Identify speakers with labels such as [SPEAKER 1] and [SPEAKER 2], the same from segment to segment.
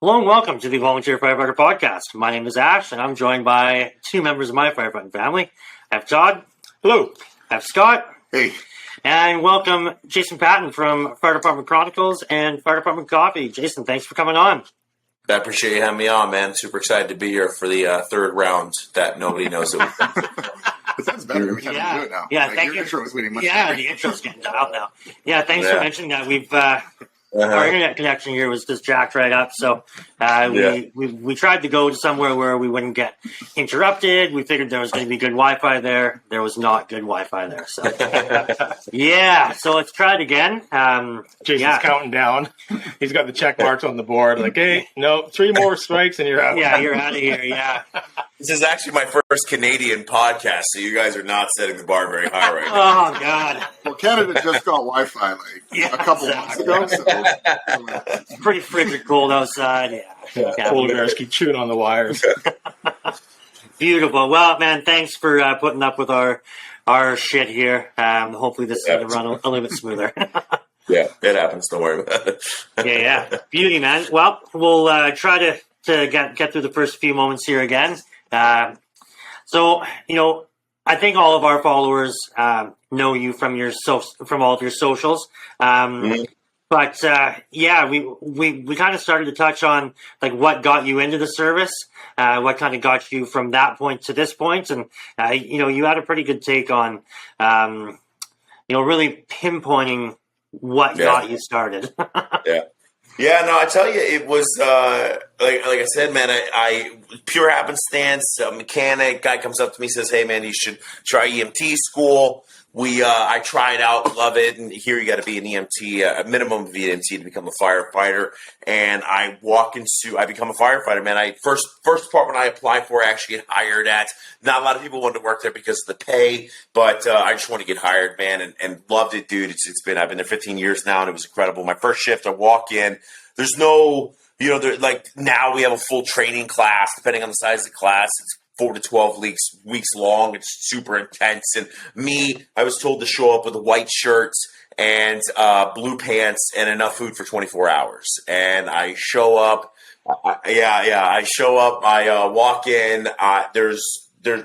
[SPEAKER 1] Hello and welcome to the Volunteer Firefighter Podcast. My name is Ash, and I'm joined by two members of my firefighting family. I have Todd.
[SPEAKER 2] Hello.
[SPEAKER 1] I have Scott.
[SPEAKER 3] Hey.
[SPEAKER 1] And welcome Jason Patton from Fire Department Chronicles and Fire Department Coffee. Jason, thanks for coming on.
[SPEAKER 4] I appreciate you having me on, man. Super excited to be here for the third round that nobody knows it.
[SPEAKER 3] It sounds better every time you do it now.
[SPEAKER 1] Yeah,
[SPEAKER 3] like,
[SPEAKER 1] thank
[SPEAKER 3] your
[SPEAKER 1] you.
[SPEAKER 3] intro is getting much
[SPEAKER 1] Yeah,
[SPEAKER 3] better.
[SPEAKER 1] the intro's getting dialed now. Yeah, thanks for mentioning that. We've our internet connection here was just jacked right up, so we tried to go to somewhere where we wouldn't get interrupted. We figured there was going to be good Wi-Fi there. There was not good Wi-Fi there, so so let's try it again.
[SPEAKER 2] Jason's counting down. He's got the check marks on the board. Like, hey, no, 3 more strikes and you're out.
[SPEAKER 1] Yeah, you're out of here. Yeah.
[SPEAKER 4] This is actually my first Canadian podcast, so you guys are not setting the bar very high right now.
[SPEAKER 1] Oh God.
[SPEAKER 3] Well, Canada just got Wi-Fi a couple months ago, so
[SPEAKER 1] It's pretty frigid cold outside. Yeah.
[SPEAKER 2] Polar bears keep chewing on the wires.
[SPEAKER 1] Beautiful. Well, man, thanks for putting up with our shit here. Hopefully this is going to run a little bit smoother.
[SPEAKER 4] Yeah, it happens. Don't worry about it.
[SPEAKER 1] Yeah. Beauty, man. Well, we'll try to get through the first few moments here again. So, I think all of our followers know you from all of your socials. But we kind of started to touch on like what got you into the service, what kind of got you from that point to this point, and you had a pretty good take on really pinpointing what got you started.
[SPEAKER 4] Yeah, no, I tell you, it was like I said, man. I pure happenstance. A mechanic guy comes up to me, says, "Hey, man, you should try EMT school." I tried out, love it, and here you got to be an EMT, a minimum of EMT to become a firefighter. And I become a firefighter, man. First department I applied for, I actually get hired at. Not a lot of people wanted to work there because of the pay, but I just want to get hired, man, and loved it, dude. I've been there 15 years now, and it was incredible. My first shift, I walk in. There's no, now we have a full training class, depending on the size of the class. It's 4 to 12 weeks long. It's super intense. And I was told to show up with white shirts and blue pants and enough food for 24 hours. And I show up. I show up. I walk in. There's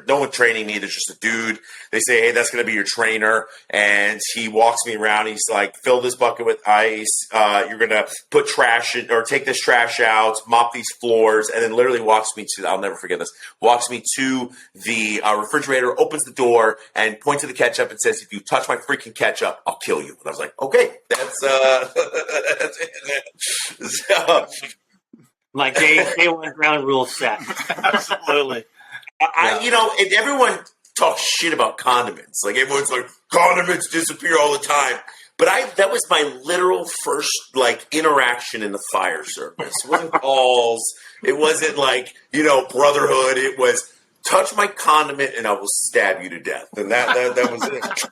[SPEAKER 4] no one training me. There's just a dude. They say, hey, that's going to be your trainer. And he walks me around. He's like, fill this bucket with ice. You're going to put trash in, or take this trash out, mop these floors. And then literally I'll never forget this, walks me to the refrigerator, opens the door and points to the ketchup and says, if you touch my freaking ketchup, I'll kill you. And I was like, okay, that's it. So,
[SPEAKER 1] Like day one ground rule set.
[SPEAKER 2] Absolutely.
[SPEAKER 4] And everyone talks shit about condiments. Like everyone's like, condiments disappear all the time. But that was my literal first interaction in the fire service. It wasn't calls. It wasn't brotherhood. It was touch my condiment and I will stab you to death. And that was it.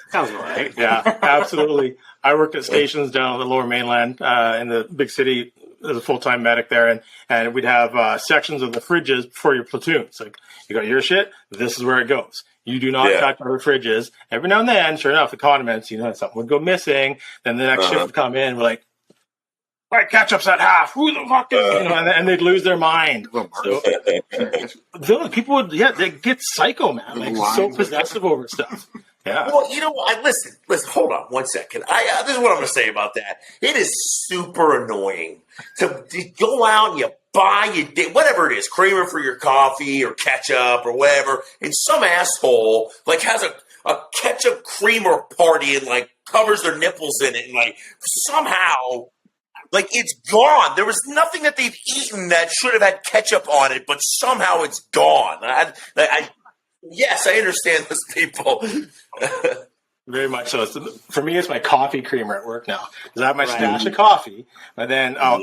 [SPEAKER 1] Sounds right.
[SPEAKER 2] Yeah, absolutely. I worked at stations down on the Lower Mainland in the big city. As a full-time medic there, and we'd have sections of the fridges for your platoon. It's like, you got your shit, this is where it goes. You do not touch our fridges. Every now and then, sure enough, the condiments, something would go missing. Then the next shift would come in, we're like, all right, ketchup's at half. Who the fuck is, and they'd lose their mind. So, people would, they get psycho, man. Like, so possessive over stuff. Yeah.
[SPEAKER 4] Well, listen, hold on 1 second. This is what I'm going to say about that. It is super annoying to go out and you buy whatever it is, creamer for your coffee or ketchup or whatever, and some asshole has a ketchup creamer party and covers their nipples in it and somehow it's gone. There was nothing that they've eaten that should have had ketchup on it, but somehow it's gone. Yes, I understand those people.
[SPEAKER 2] Very much so. For me, it's my coffee creamer at work now. Because I have my stash of coffee, but then I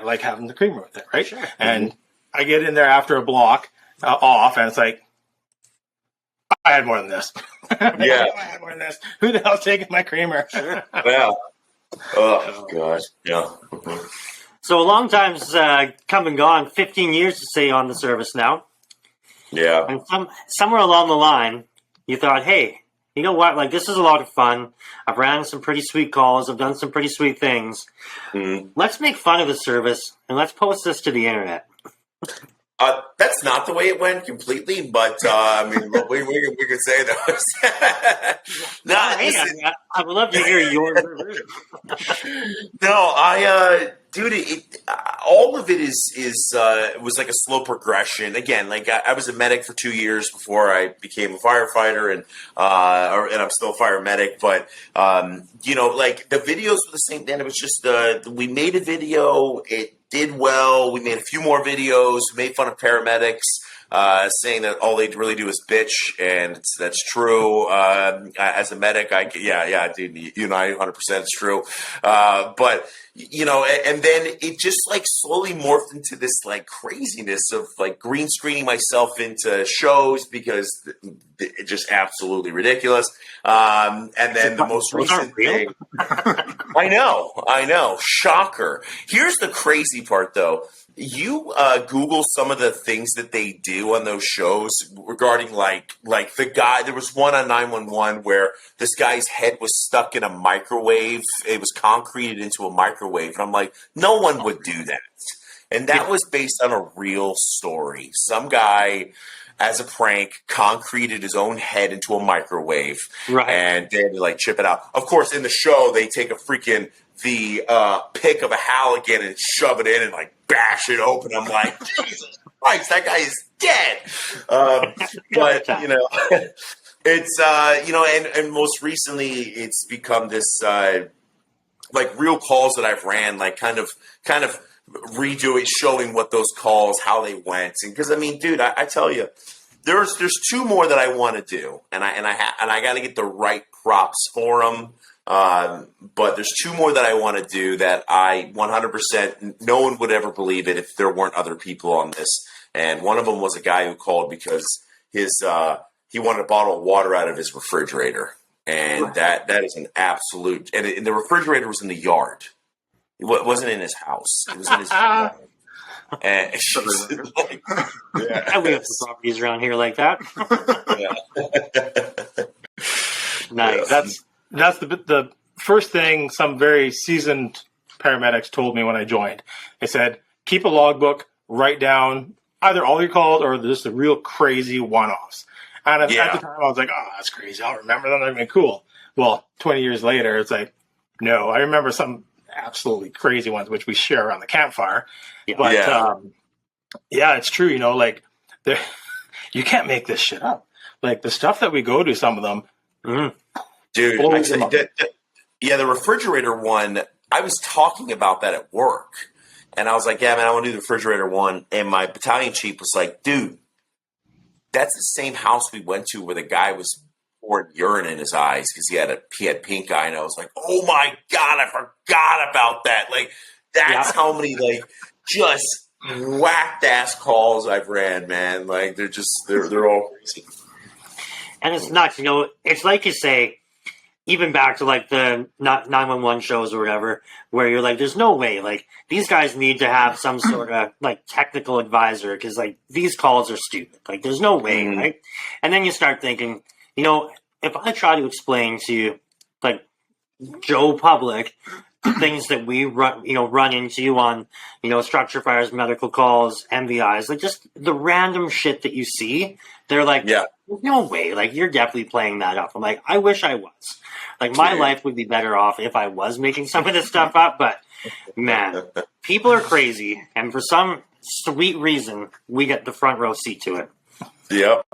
[SPEAKER 2] like having the creamer with it, right?
[SPEAKER 1] Sure.
[SPEAKER 2] And I get in there after a block off, and it's like, I had more than this.
[SPEAKER 4] Yeah.
[SPEAKER 2] I had more than this. Who the hell's taking my creamer?
[SPEAKER 4] Yeah. Oh, gosh. Yeah.
[SPEAKER 1] So a long time's come and gone. 15 years to say on the service now.
[SPEAKER 4] Yeah.
[SPEAKER 1] And somewhere along the line, you thought, hey, you know what? Like, this is a lot of fun. I've ran some pretty sweet calls. I've done some pretty sweet things. Let's make fun of the service and let's post this to the internet.
[SPEAKER 4] That's not the way it went completely, but I mean, we could say that. No, listen.
[SPEAKER 1] I would love to hear your version.
[SPEAKER 4] No, dude, all of it was like a slow progression. Again, like I was a medic for 2 years before I became a firefighter, and I'm still a fire medic. But like the videos were the same. Then it was just we made a video. It did well. We made a few more videos. Made fun of paramedics. Saying that all they really do is bitch, and that's true. As a medic, dude, you know, 100% it's true. But and then it just like slowly morphed into this like craziness of like green screening myself into shows because it's just absolutely ridiculous. And then the most recent thing, I know, shocker. Here's the crazy part, though. You Google some of the things that they do on those shows regarding like the guy. There was one on 911 where this guy's head was stuck in a microwave. It was concreted into a microwave, and I'm like, no one would do that. And that was based on a real story. Some guy, as a prank, concreted his own head into a microwave,
[SPEAKER 1] right?
[SPEAKER 4] And they had to like chip it out. Of course, in the show, they take the pick of a Halligan and shove it in and like bash it open. I'm like, Jesus Christ, that guy is dead. But it's and most recently it's become this like real calls that I've ran, like kind of redo it, showing what those calls, how they went. And because I mean, dude, I tell you, there's two more that I want to do, and I got to get the right props for them. But there's two more that I want to do that I 100%, no one would ever believe it if there weren't other people on this. And one of them was a guy who called because he wanted a bottle of water out of his refrigerator. And that is an absolute, and the refrigerator was in the yard. It wasn't in his house. It was in his yard. And like,
[SPEAKER 1] Yeah, we have some properties around here like that. Nice.
[SPEAKER 2] That's the first thing some very seasoned paramedics told me when I joined. They said, keep a logbook, write down either all your calls or just the real crazy one-offs. And at the time, I was like, oh, that's crazy. I'll remember them. They're going to be cool. Well, 20 years later, it's like, no, I remember some absolutely crazy ones, which we share around the campfire.
[SPEAKER 1] Yeah.
[SPEAKER 2] But, it's true. Like, you can't make this shit up. Like, the stuff that we go to, some of them,
[SPEAKER 4] dude, I tell you, the refrigerator one, I was talking about that at work. And I was like, yeah, man, I want to do the refrigerator one. And my battalion chief was like, dude, that's the same house we went to where the guy was pouring urine in his eyes because he had pink eye. And I was like, oh my God, I forgot about that. Like, that's how many, like, just whacked ass calls I've ran, man. Like, they're all crazy.
[SPEAKER 1] And it's nuts, it's like you say, even back to like the 911 shows or whatever, where you're like, there's no way, like these guys need to have some sort of like technical advisor because like these calls are stupid. Like there's no way, right? And then you start thinking, if I try to explain to like Joe Public the things that we run into on, structure fires, medical calls, MVIs, like just the random shit that you see, they're like, there's no way, like you're definitely playing that up. I'm like, I wish I was. Like my life would be better off if I was making some of this stuff up, but man, people are crazy, and for some sweet reason, we get the front row seat to it.
[SPEAKER 4] Yep.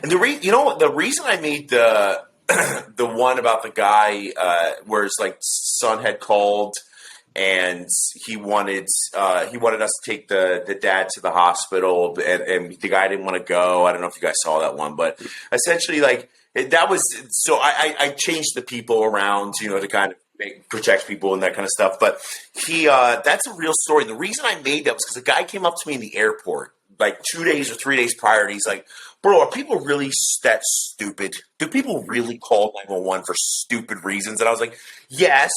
[SPEAKER 4] And the reason I made the the one about the guy where his like son had called and he wanted us to take the dad to the hospital, and the guy didn't want to go. I don't know if you guys saw that one, but essentially like that was, so I changed the people around, to kind of protect people and that kind of stuff. But that's a real story. The reason I made that was because a guy came up to me in the airport like 2 days or 3 days prior, and he's like, bro, are people really that stupid? Do people really call 911 for stupid reasons? And I was like, yes.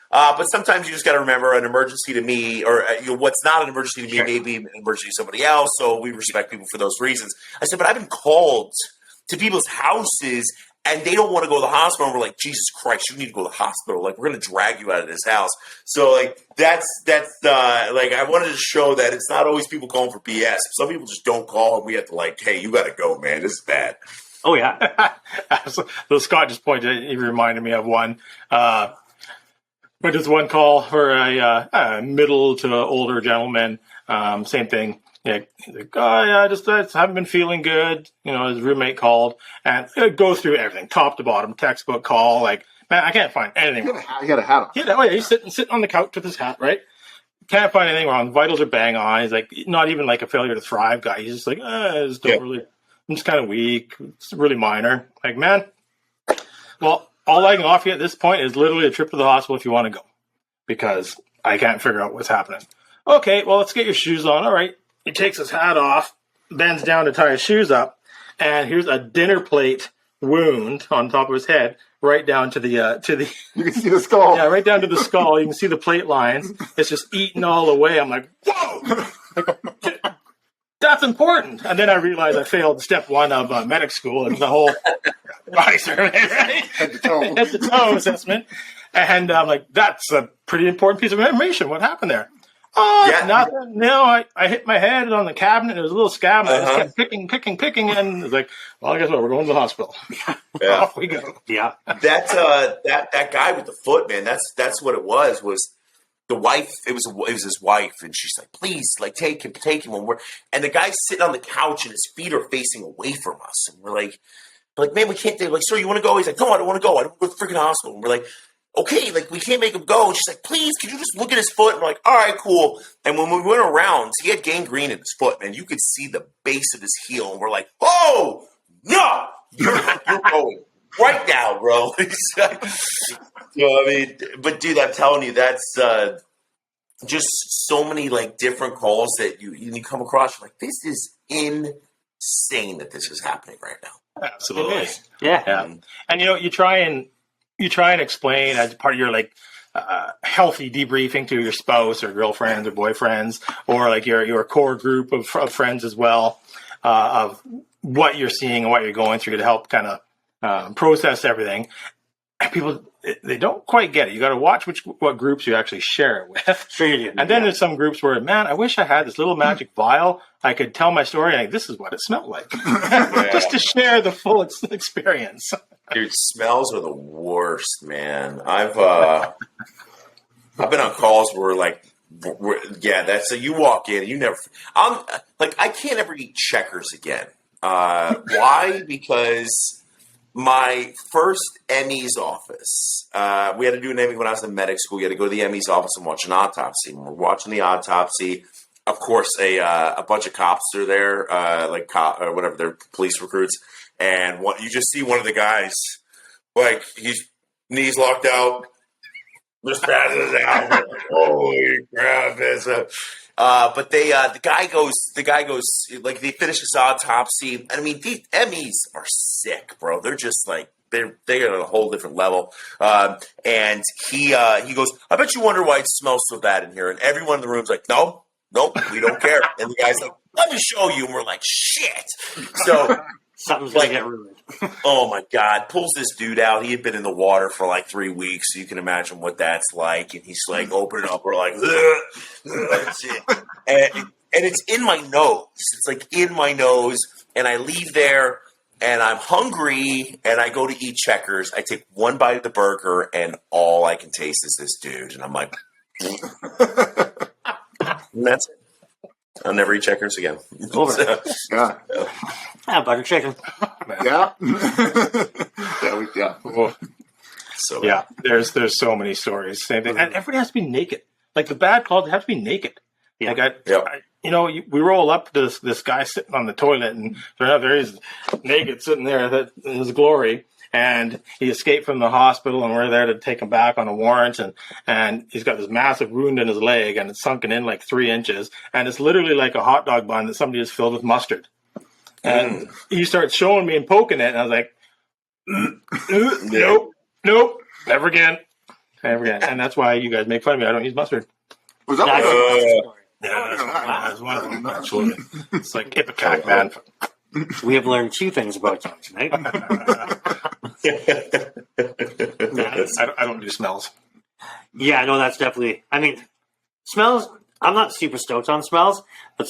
[SPEAKER 4] But sometimes you just got to remember an emergency to me, or what's not an emergency to me, may be an emergency to somebody else. So we respect people for those reasons. I said, but I've been called to people's houses and they don't want to go to the hospital. And we're like, Jesus Christ, you need to go to the hospital. Like, we're going to drag you out of this house. So, like, that's like, I wanted to show that it's not always people calling for BS. Some people just don't call, and we have to, like, hey, you got to go, man. This is bad.
[SPEAKER 1] Oh, yeah.
[SPEAKER 2] So Scott just pointed, he reminded me of one. But just one call for a middle to older gentleman. Same thing. Yeah, he's like, oh, yeah, I just haven't been feeling good. You know, his roommate called and it goes through everything, top to bottom, textbook call. Like, man, I can't find anything wrong.
[SPEAKER 3] He had a hat on.
[SPEAKER 2] Yeah, oh, yeah, he's sitting on the couch with his hat, right? Can't find anything wrong. Vitals are bang on. He's like, not even like a failure to thrive guy. He's just like, I just don't really, I'm just kind of weak. It's really minor. Like, man, well, all I can offer you at this point is literally a trip to the hospital if you want to go, because I can't figure out what's happening. Okay, well, let's get your shoes on. All right. He takes his hat off, bends down to tie his shoes up, and here's a dinner plate wound on top of his head, right down to the
[SPEAKER 3] You can see the skull.
[SPEAKER 2] yeah, right down to the skull. You can see the plate lines. It's just eaten all away. I'm like, whoa, that's important. And then I realized I failed step one of medic school. It's the whole body survey, right?
[SPEAKER 3] Head to toe.
[SPEAKER 2] Head to toe assessment. And I'm like, that's a pretty important piece of information. What happened there? Oh,
[SPEAKER 4] Yeah.
[SPEAKER 2] nothing. No, I hit my head on the cabinet. There was a little scab. And I just kept picking. And it's like, well, guess what? We're going to the hospital.
[SPEAKER 4] Yeah.
[SPEAKER 2] Off we go.
[SPEAKER 1] Yeah.
[SPEAKER 4] That guy with the foot, man, that's what it was the wife. It was his wife, and she's like, please, like, take him and the guy's sitting on the couch and his feet are facing away from us, and we're like, man, we can't. They're like, sir, you want to go? He's like, no, I don't want to go. I don't want to go to the freaking hospital. And we're like, okay, like, we can't make him go. And she's like, please, can you just look at his foot? And we're like, all right, cool. And when we went around, he had gangrene in his foot, man. You could see the base of his heel. And we're like, oh, no, you're going right now, bro. I mean, but dude, I'm telling you, that's just so many, like, different calls that you come across. You're like, this is insane that this is happening right now.
[SPEAKER 2] Absolutely.
[SPEAKER 1] Yeah.
[SPEAKER 2] And you try and explain as part of your like healthy debriefing to your spouse or girlfriends or boyfriends or like your core group of friends as well of what you're seeing and what you're going through to help kind of process everything. And people, they don't quite get it. You got to watch what groups you actually share it with.
[SPEAKER 1] Sure you do.
[SPEAKER 2] And then there's some groups where, man, I wish I had this little magic vial. I could tell my story and this is what it smelled like. Just to share the full experience.
[SPEAKER 4] Dude, smells are the worst, man. I've been on calls where that's so you walk in, you never. I can't ever eat Checkers again. Why? Because my first ME's office, we had to do an ME when I was in medic school. You had to go to the ME's office and watch an autopsy. When we're watching the autopsy, of course, a bunch of cops are there, or whatever, they're police recruits. And you just see one of the guys, like, he's knees locked out, just passes out. Like, holy crap! But the guy goes, like, they finish this autopsy. And I mean, these MEs are sick, bro. They're just like, they're at a whole different level. And he goes, I bet you wonder why it smells so bad in here. And everyone in the room's like, nope, we don't care. And the guy's like, let me show you. And we're like, shit. So
[SPEAKER 1] something's gonna get ruined.
[SPEAKER 4] Oh my God. Pulls this dude out. He had been in the water for like 3 weeks. So you can imagine what that's like. And he's like, open it up. We're like, that's it. And it's in my nose. It's like in my nose. And I leave there and I'm hungry and I go to eat Checkers. I take one bite of the burger and all I can taste is this dude. And I'm like, and that's it. I'll never eat Checkers again.
[SPEAKER 1] Over.
[SPEAKER 3] Yeah.
[SPEAKER 1] Butter chicken.
[SPEAKER 3] Yeah.
[SPEAKER 2] So yeah, there's so many stories. Same thing. And everybody has to be naked. Like the bad calls have to be naked.
[SPEAKER 1] Yeah.
[SPEAKER 2] Like we roll up to this guy sitting on the toilet, and there he's naked sitting there in his glory. And he escaped from the hospital, and we're there to take him back on a warrant. And he's got this massive wound in his leg, and it's sunken in like 3 inches. And it's literally like a hot dog bun that somebody has filled with mustard. And he starts showing me and poking it, and I was like, nope, never again. And that's why you guys make fun of me. I don't use mustard.
[SPEAKER 3] Was that
[SPEAKER 1] That's
[SPEAKER 3] what
[SPEAKER 1] a story.
[SPEAKER 2] Yeah, that's one of them, actually. It's like Ipecac, man.
[SPEAKER 1] We have learned 2 things about you tonight.
[SPEAKER 2] I don't do smells.
[SPEAKER 1] Yeah, no, that's definitely. I mean, smells. I'm not super stoked on smells, but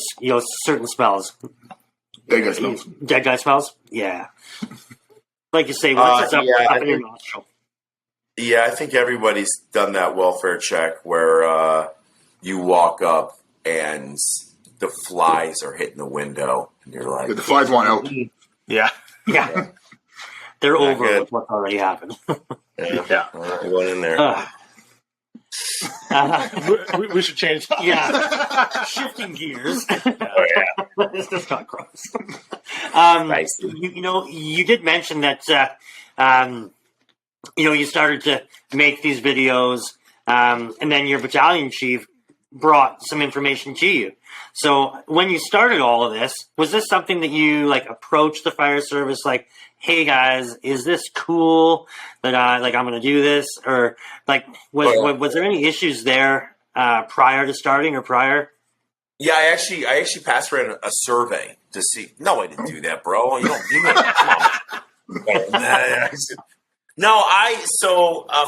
[SPEAKER 1] certain smells.
[SPEAKER 3] Dead guy smells.
[SPEAKER 1] Dead guy smells. Yeah, like you say, once it's up in your nostril.
[SPEAKER 4] Yeah, I think everybody's done that welfare check where you walk up and the flies are hitting the window, and you're like,
[SPEAKER 3] The flies want out.
[SPEAKER 2] Yeah.
[SPEAKER 1] Yeah, they're
[SPEAKER 4] Not
[SPEAKER 1] over
[SPEAKER 4] good.
[SPEAKER 1] with what's already happened.
[SPEAKER 2] Yeah.
[SPEAKER 4] all right, one in there.
[SPEAKER 2] We should change that.
[SPEAKER 1] Yeah, shifting gears.
[SPEAKER 4] Oh yeah,
[SPEAKER 1] This just got gross.
[SPEAKER 4] nice.
[SPEAKER 1] You did mention that you started to make these videos, and then your battalion chief brought some information to you. So when you started all of this, was this something that you approached the fire service like, hey guys, is this cool that I'm going to do this? Or was there any issues there prior to starting or prior?
[SPEAKER 4] Yeah, I actually passed around a survey to see. No, I didn't do that, bro. You don't do that. Come on. No,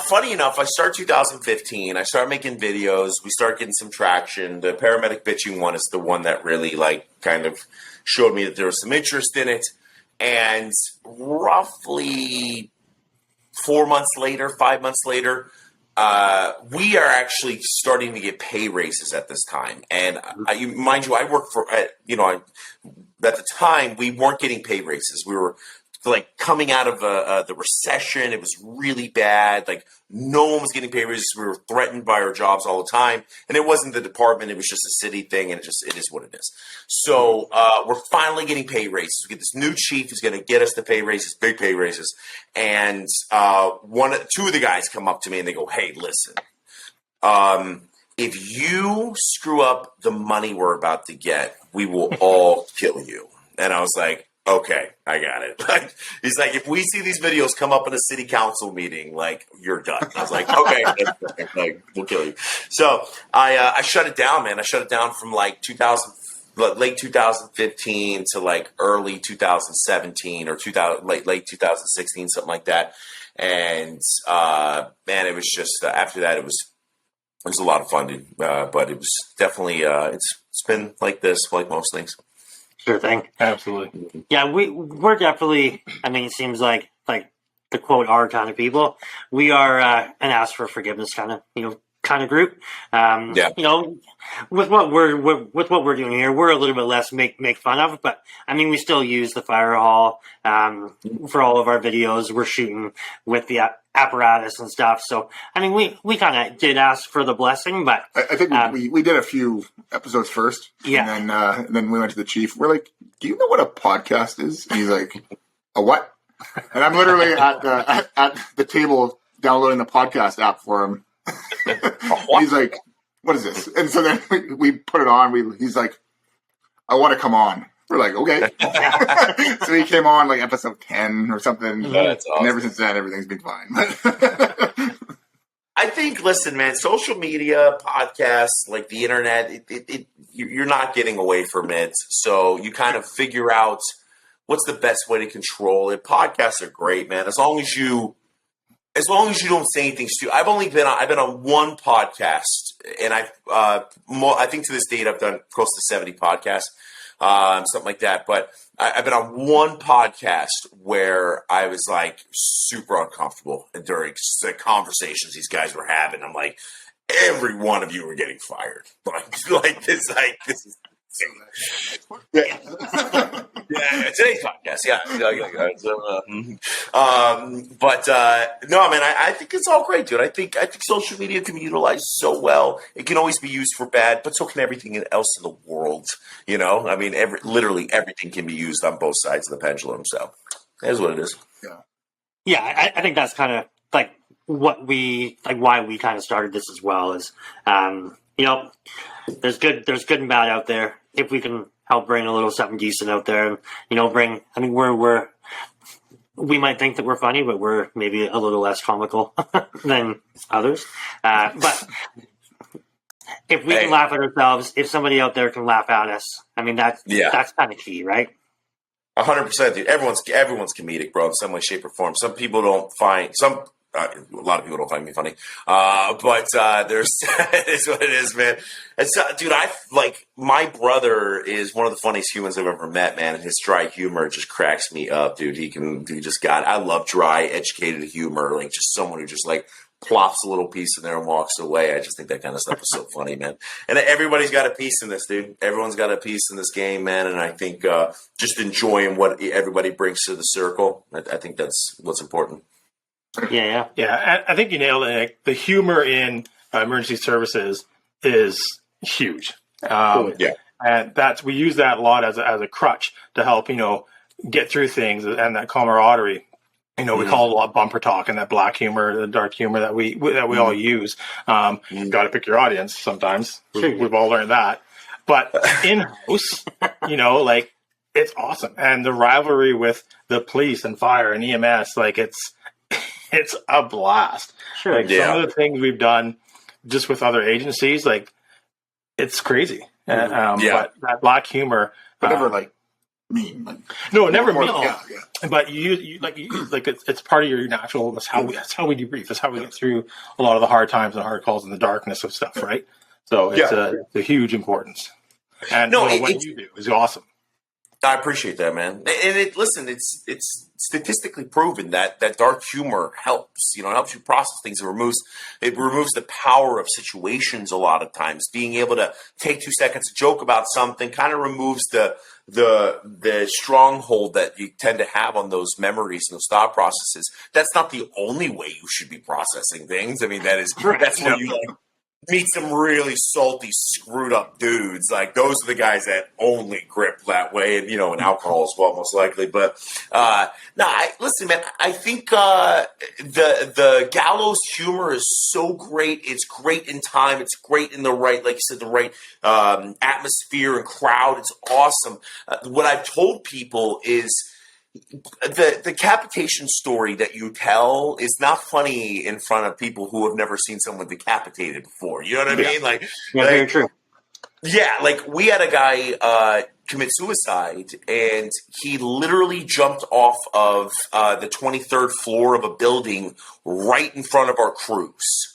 [SPEAKER 4] funny enough, I started 2015. I started making videos. We started getting some traction. The paramedic bitching one is the one that really kind of showed me that there was some interest in it. And roughly 5 months later, we are actually starting to get pay raises at this time. And mind you, I work for, at the time, we weren't getting pay raises. We were coming out of the recession. It was really bad. No one was getting pay raises. We were threatened by our jobs all the time. And it wasn't the department. It was just a city thing. And it is what it is. So we're finally getting pay raises. We get this new chief who's going to get us the pay raises, big pay raises. And 2 of the guys come up to me and they go, hey, listen, if you screw up the money we're about to get, we will all kill you. And I was like, okay, I got it. He's like, if we see these videos come up in a city council meeting, you're done. I was like, okay, we'll kill you. So I shut it down, man. I shut it down from late 2015 to early 2017 or late 2016, something like that. And man, it was just after that, it was a lot of fun, but it was definitely it's been like this, like most things.
[SPEAKER 1] Sure thing.
[SPEAKER 2] Absolutely.
[SPEAKER 1] Yeah, we're definitely. I mean, it seems like the quote our kind of people. We are an ask for forgiveness kind of group.
[SPEAKER 4] Yeah.
[SPEAKER 1] With what we're doing here, we're a little bit less make fun of, but I mean, we still use the fire hall for all of our videos. We're shooting with the apparatus and stuff. So I mean, we kind of did ask for the blessing, but
[SPEAKER 3] I think we did a few episodes first.
[SPEAKER 1] Yeah.
[SPEAKER 3] And then we went to the chief. We're like, do you know what a podcast is? And he's like, a what? And I'm literally at the table downloading the podcast app for him. He's like, what is this? And so then we put it on. He's like, I want to come on. We're like, okay. So he came on episode 10 or something.
[SPEAKER 4] That's awesome.
[SPEAKER 3] And ever since then, everything's been fine.
[SPEAKER 4] I think, listen, man, social media, podcasts, the internet, you're not getting away from it. So you kind of figure out what's the best way to control it. Podcasts are great, man. As long as you don't say anything stupid. I've been on one podcast, and I think to this date I've done close to 70 podcasts, something like that. But I've been on one podcast where I was super uncomfortable during the conversations these guys were having. I'm like, every one of you are getting fired. This is. Yeah, today's podcast. Yeah. But no, man, I think it's all great, dude. I think social media can be utilized so well. It can always be used for bad, but so can everything else in the world. I mean, literally everything can be used on both sides of the pendulum. So that's what it is.
[SPEAKER 1] Yeah, I think that's kind of what we why we kind of started this as well is there's good and bad out there. If we can help bring a little something decent out there, we might think that we're funny, but we're maybe a little less comical than others. But if we can laugh at ourselves, if somebody out there can laugh at us, I mean, that's kind of key, right?
[SPEAKER 4] 100%, dude. Everyone's comedic, bro, in some way, shape, or form. Some people don't find a lot of people don't find me funny, but there's it's what it is, man. It's dude. My brother is one of the funniest humans I've ever met, man. And his dry humor just cracks me up, dude. I love dry, educated humor, like just someone who just like plops a little piece in there and walks away. I just think that kind of stuff is so funny, man. And everybody's got a piece in this, dude. Everyone's got a piece in this game, man. And I think just enjoying what everybody brings to the circle, I think that's what's important.
[SPEAKER 2] Yeah. I think you nailed it. Like, the humor in emergency services is huge. And we use that a lot as a crutch to help, get through things, and that camaraderie. We call it a lot of bumper talk, and that black humor, the dark humor that we all use. Got to pick your audience sometimes. We've all learned that. But in-house, like, it's awesome. And the rivalry with the police and fire and EMS, like, it's a blast.
[SPEAKER 1] Sure.
[SPEAKER 2] Like, some of the things we've done just with other agencies, like, it's crazy. But that black humor,
[SPEAKER 3] but never like mean. Like,
[SPEAKER 2] no, never mean.
[SPEAKER 3] Yeah.
[SPEAKER 2] But you it's part of your natural. That's how we debrief. That's how we get through a lot of the hard times and hard calls and the darkness of stuff, right? So it's a huge importance. And what you do is awesome.
[SPEAKER 4] I appreciate that, man. And it's statistically proven that dark humor helps. It helps you process things. It removes the power of situations a lot of times. Being able to take 2 seconds to joke about something kind of removes the stronghold that you tend to have on those memories and those thought processes. That's not the only way you should be processing things. I mean, that's when you meet some really salty, screwed up dudes. Like, those are the guys that only grip that way, and and alcohol as well, most likely. But listen, man. I think the gallows humor is so great. It's great in time. It's great in the right, like you said, the right atmosphere and crowd. It's awesome. What I've told people is, the decapitation story that you tell is not funny in front of people who have never seen someone decapitated before. You know what I mean? Like,
[SPEAKER 1] very true.
[SPEAKER 4] Yeah, like, we had a guy commit suicide, and he literally jumped off of the 23rd floor of a building right in front of our crews.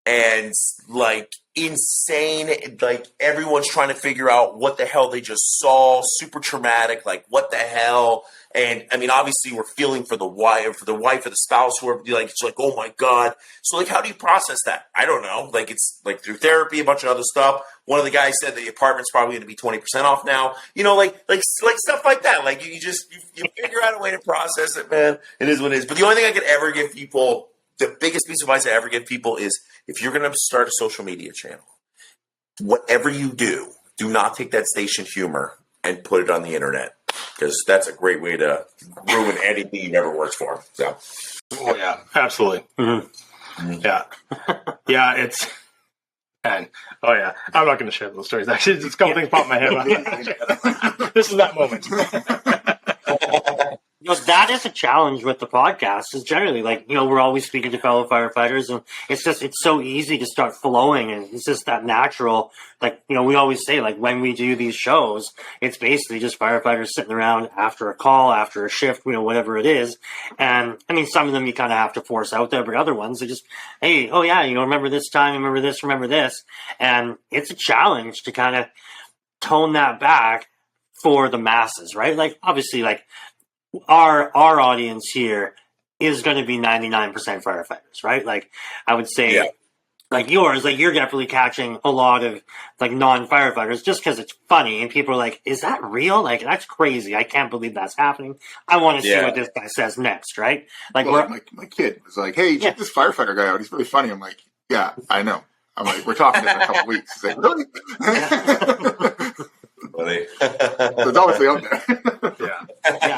[SPEAKER 4] And, like, insane, like, everyone's trying to figure out what the hell they just saw. Super traumatic, like, what the hell? And I mean, obviously, we're feeling for the wife, or the spouse, whoever. Like, it's like, oh my god. So, like, how do you process that? I don't know. Like, it's like through therapy, a bunch of other stuff. One of the guys said the apartment's probably going to be 20% off now. Like stuff like that. Like, you figure out a way to process it, man. It is what it is. But the only thing I could ever give people, the biggest piece of advice I ever give people is, if you're going to start a social media channel, whatever you do not take that station humor and put it on the internet, because that's a great way to ruin anything you've ever worked for. So,
[SPEAKER 2] oh yeah, absolutely. Mm-hmm. Yeah, it's. And I'm not going to share those stories. Actually, just a couple things pop in my head. This is that moment.
[SPEAKER 1] That is a challenge with the podcast. Is generally, like, we're always speaking to fellow firefighters, and it's so easy to start flowing, and it's just that natural. Like, we always say, like, when we do these shows, it's basically just firefighters sitting around after a call, after a shift, whatever it is. And I mean, some of them you kind of have to force out there, but other ones are just, hey, oh yeah, remember this time, remember this, and it's a challenge to kind of tone that back for the masses, right? Like, obviously, like, our audience here is going to be 99% firefighters, right? Like, I would say, like yours, like, you're definitely catching a lot of, like, non-firefighters just because it's funny, and people are like, is that real? Like, that's crazy. I can't believe that's happening. I want to see what this guy says next, right? Like,
[SPEAKER 3] my kid was like, hey, check this firefighter guy out. He's really funny. I'm like, yeah, I know. I'm like, we're talking to him in a couple weeks. He's like, really? So it's obviously out there.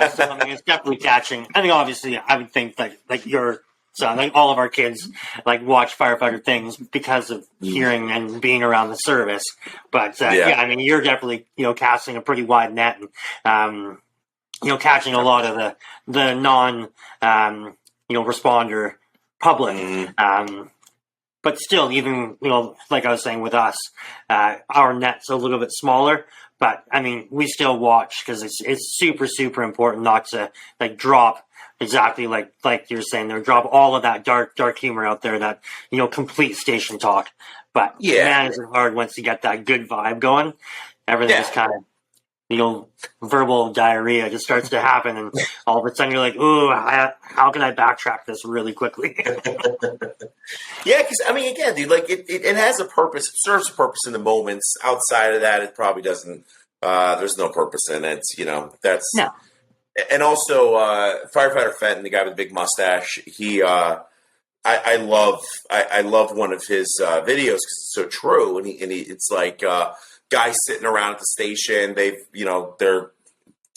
[SPEAKER 1] So I mean, it's definitely catching. I think, obviously, I would think like your son, like all of our kids, like, watch firefighter things because of hearing and being around the service. But I mean, you're definitely casting a pretty wide net, and catching a lot of the non responder public. but still, even, like I was saying with us, our net's a little bit smaller. But I mean, we still watch because it's super, super important not to like drop exactly like you're saying there, drop all of that dark humor out there, that, complete station talk. But
[SPEAKER 4] Yeah.
[SPEAKER 1] man, is it hard once you get that good vibe going. Everything just kind of, verbal diarrhea just starts to happen, and all of a sudden you're like, ooh, how can I backtrack this really quickly?
[SPEAKER 4] Yeah, because I mean, again, dude, like it has a purpose. It serves a purpose in the moments. Outside of that, it probably doesn't. There's no purpose in it. That's
[SPEAKER 1] No.
[SPEAKER 4] And also, firefighter Fenton, the guy with the big mustache. I love one of his videos because it's so true, and it's like guys sitting around at the station. They're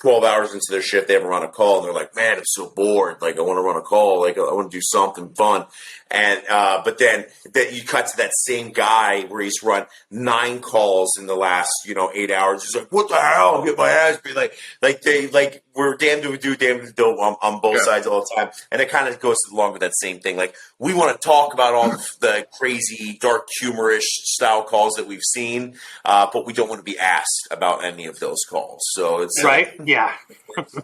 [SPEAKER 4] 12 hours into their shift, they haven't run a call, and they're like, man, I'm so bored. Like, I want to run a call. Like, I want to do something fun. And but then you cut to that same guy where he's run 9 calls in the last 8 hours. He's like, what the hell? I'm getting my ass beat. Like we're damned if we do, damned if we don't on both sides all the time. And it kind of goes along with that same thing. Like, we want to talk about all the crazy, dark, humorish style calls that we've seen, but we don't want to be asked about any of those calls. So it's
[SPEAKER 1] right, yeah.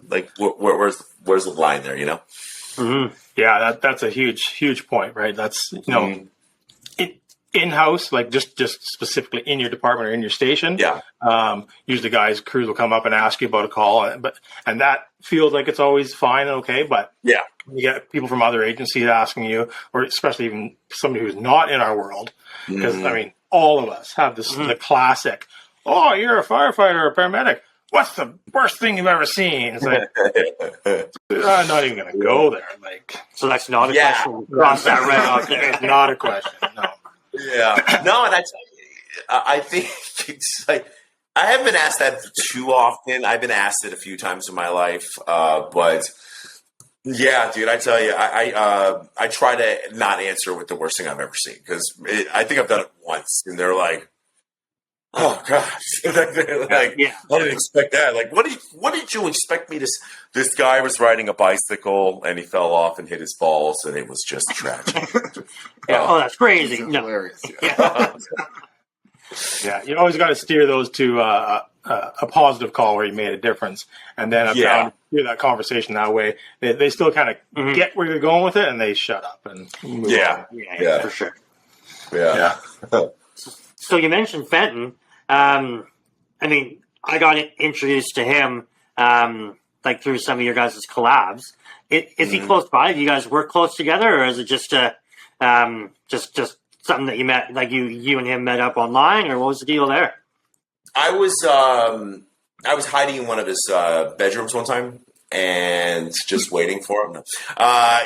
[SPEAKER 4] Like, where's the line there?
[SPEAKER 1] Mm-hmm.
[SPEAKER 2] Yeah, that's a huge point, right? That's in-house, like just specifically in your department or in your station.
[SPEAKER 4] Yeah.
[SPEAKER 2] Usually crews will come up and ask you about a call, and that feels like it's always fine and okay. But
[SPEAKER 4] yeah,
[SPEAKER 2] you get people from other agencies asking you, or especially even somebody who's not in our world, because I mean, all of us have this the classic. Oh, you're a firefighter or a paramedic. What's the worst thing you've ever seen? It's like, I'm not even going to go there. Like,
[SPEAKER 1] so that's not a question. Cross that right off there.
[SPEAKER 2] It's not a question. No.
[SPEAKER 4] Yeah. No, and I think it's like, I haven't been asked that too often. I've been asked it a few times in my life, but yeah, dude, I tell you, I try to not answer with the worst thing I've ever seen, because I think I've done it once, and they're like, oh gosh! I didn't expect that. Like, what did you expect me to? This guy was riding a bicycle and he fell off and hit his balls, and it was just tragic.
[SPEAKER 1] Oh, that's crazy! No.
[SPEAKER 3] Hilarious.
[SPEAKER 2] Yeah, you always got to steer those to a positive call where you made a difference, and then I've found through that conversation that way, they still kind of get where you're going with it, and they shut up and move on.
[SPEAKER 1] Yeah, for sure.
[SPEAKER 4] Yeah.
[SPEAKER 1] So you mentioned Fenton. I mean, I got introduced to him like through some of your guys' collabs. Is he close by? Do you guys work close together, or is it just just something that you met, like you and him met up online, or what was the deal there?
[SPEAKER 4] I was hiding in one of his bedrooms one time and just waiting for him.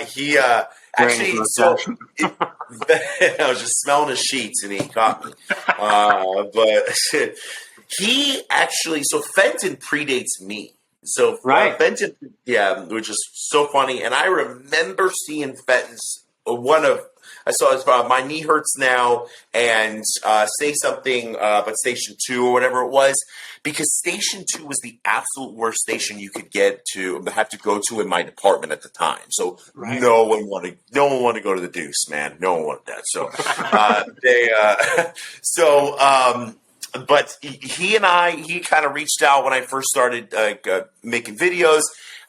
[SPEAKER 4] He actually, so I was just smelling his sheets and he caught me. But he actually, so Fenton predates me. So Fenton, which is so funny. And I remember seeing Fenton's I saw his My Knee Hurts Now and Say Something but Station 2 or whatever it was, because Station 2 was the absolute worst station you could have to go to in my department at the time. So no one wanted to go to the Deuce, man. No one wanted that. So but he kind of reached out when I first started making videos.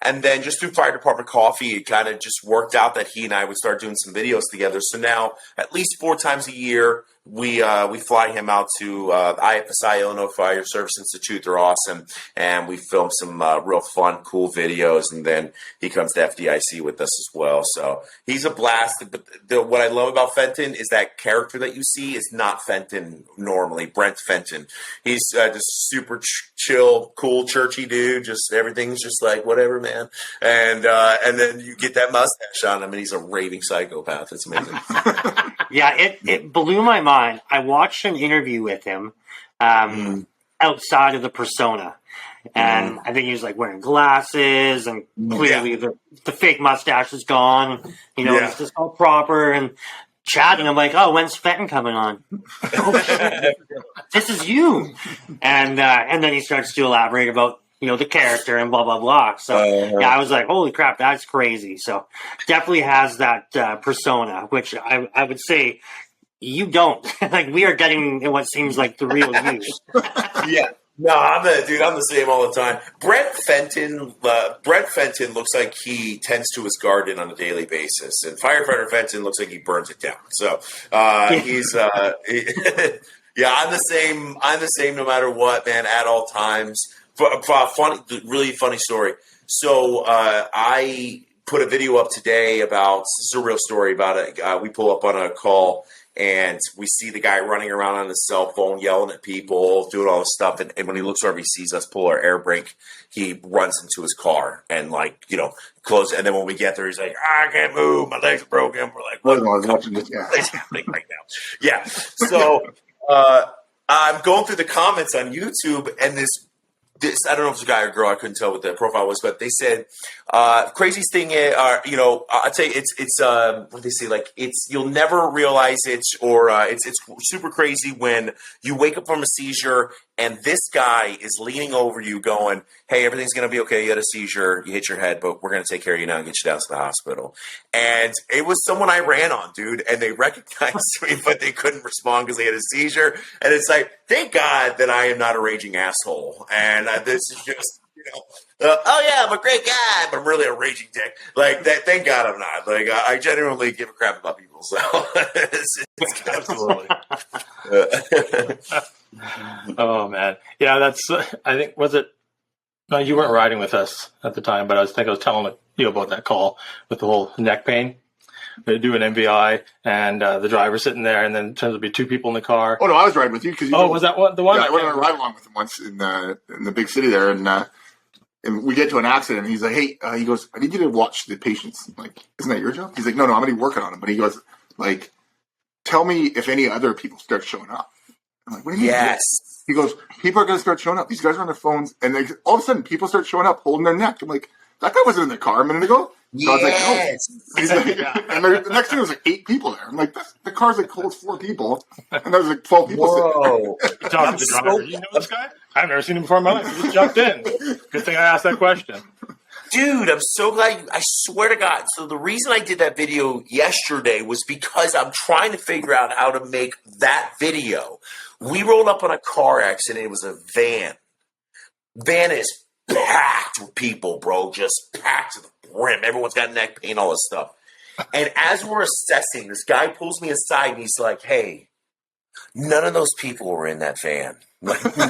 [SPEAKER 4] And then just through fire department coffee, it kind of just worked out that he and I would start doing some videos together. So now, at least 4 times a year, we fly him out to IFSI, Illinois Fire Service Institute. They're awesome, and we film some real fun, cool videos. And then he comes to FDIC with us as well. So he's a blast. But what I love about Fenton is that character that you see is not Fenton normally. Brent Fenton. He's just super chill, cool, churchy dude. Just everything's just like whatever, man. And then you get that mustache on him, and he's a raving psychopath. It's amazing.
[SPEAKER 1] Yeah, it blew my mind. I watched an interview with him outside of the persona. And I think he was like wearing glasses, and clearly the fake mustache is gone. It's just all proper, and chatting. I'm like, oh, when's Fenton coming on? Oh, shit. This is you. And then he starts to elaborate about the character and blah, blah, blah. So, I was like, holy crap, that's crazy. So, definitely has that persona, which I would say you don't. Like, we are getting what seems like the real you.
[SPEAKER 4] Yeah. No, I'm the same all the time. Brett Fenton looks like he tends to his garden on a daily basis, and Firefighter Fenton looks like he burns it down. So he's yeah, I'm the same. I'm the same no matter what, man. At all times. Really funny story. So I put a video up today about, this is a real story about it. We pull up on a call and we see the guy running around on his cell phone, yelling at people, doing all this stuff. And when he looks over, he sees us pull our air brake. He runs into his car and close. And then when we get there, he's like, I can't move. My legs are broken. We're like, what is happening right now? Yeah. So I'm going through the comments on YouTube, and this, I don't know if it's a guy or girl, I couldn't tell what the profile was, but they said, craziest thing, I'd say it's what did they say? Like, you'll never realize it, or it's super crazy when you wake up from a seizure and this guy is leaning over you going, hey, everything's going to be okay. You had a seizure, you hit your head, but we're going to take care of you now and get you down to the hospital. And it was someone I ran on, dude, and they recognized me, but they couldn't respond because they had a seizure. And it's like, thank God that I am not a raging asshole. And this is just, oh yeah, I'm a great guy, but I'm really a raging dick. Like that. Thank God I'm not. Like I genuinely give a crap about people. So it's
[SPEAKER 2] Absolutely. Oh man, yeah. That's. I think was it. No, you weren't riding with us at the time, but I was telling you about that call with the whole neck pain. They do an MVI, and the driver sitting there, and then it turns out to be two people in the car.
[SPEAKER 3] Oh no, I was riding with you because
[SPEAKER 2] was that the one?
[SPEAKER 3] Yeah, I went on a ride along with him once in the big city there, and we get to an accident. And he's like, "Hey," he goes, "I need you to watch the patients." I'm like, isn't that your job? He's like, "No, I'm going to be working on them." But he goes, "Like, tell me if any other people start showing up." I'm like, "What do you mean?"
[SPEAKER 4] Yes.
[SPEAKER 3] He goes, "People are going to start showing up. These guys are on their phones, and all of a sudden, people start showing up holding their neck." I'm like, "That guy wasn't in the car a minute ago." So I was like, "No." He's like, and the next thing, there was like 8 people there. I'm like, the car's like holds 4 people, and there was like 12 people
[SPEAKER 4] Whoa.
[SPEAKER 2] You talked to the driver. You know this guy? I've never seen him before in my life. He just jumped in. Good thing I asked that question.
[SPEAKER 4] Dude, I'm so glad. I swear to God. So the reason I did that video yesterday was because I'm trying to figure out how to make that video. We rolled up on a car accident. It was a van. Van is packed with people, bro. Just packed to the brim. Everyone's got neck pain, all this stuff. And as we're assessing, this guy pulls me aside and he's like, hey, none of those people were in that van. I'm like, no.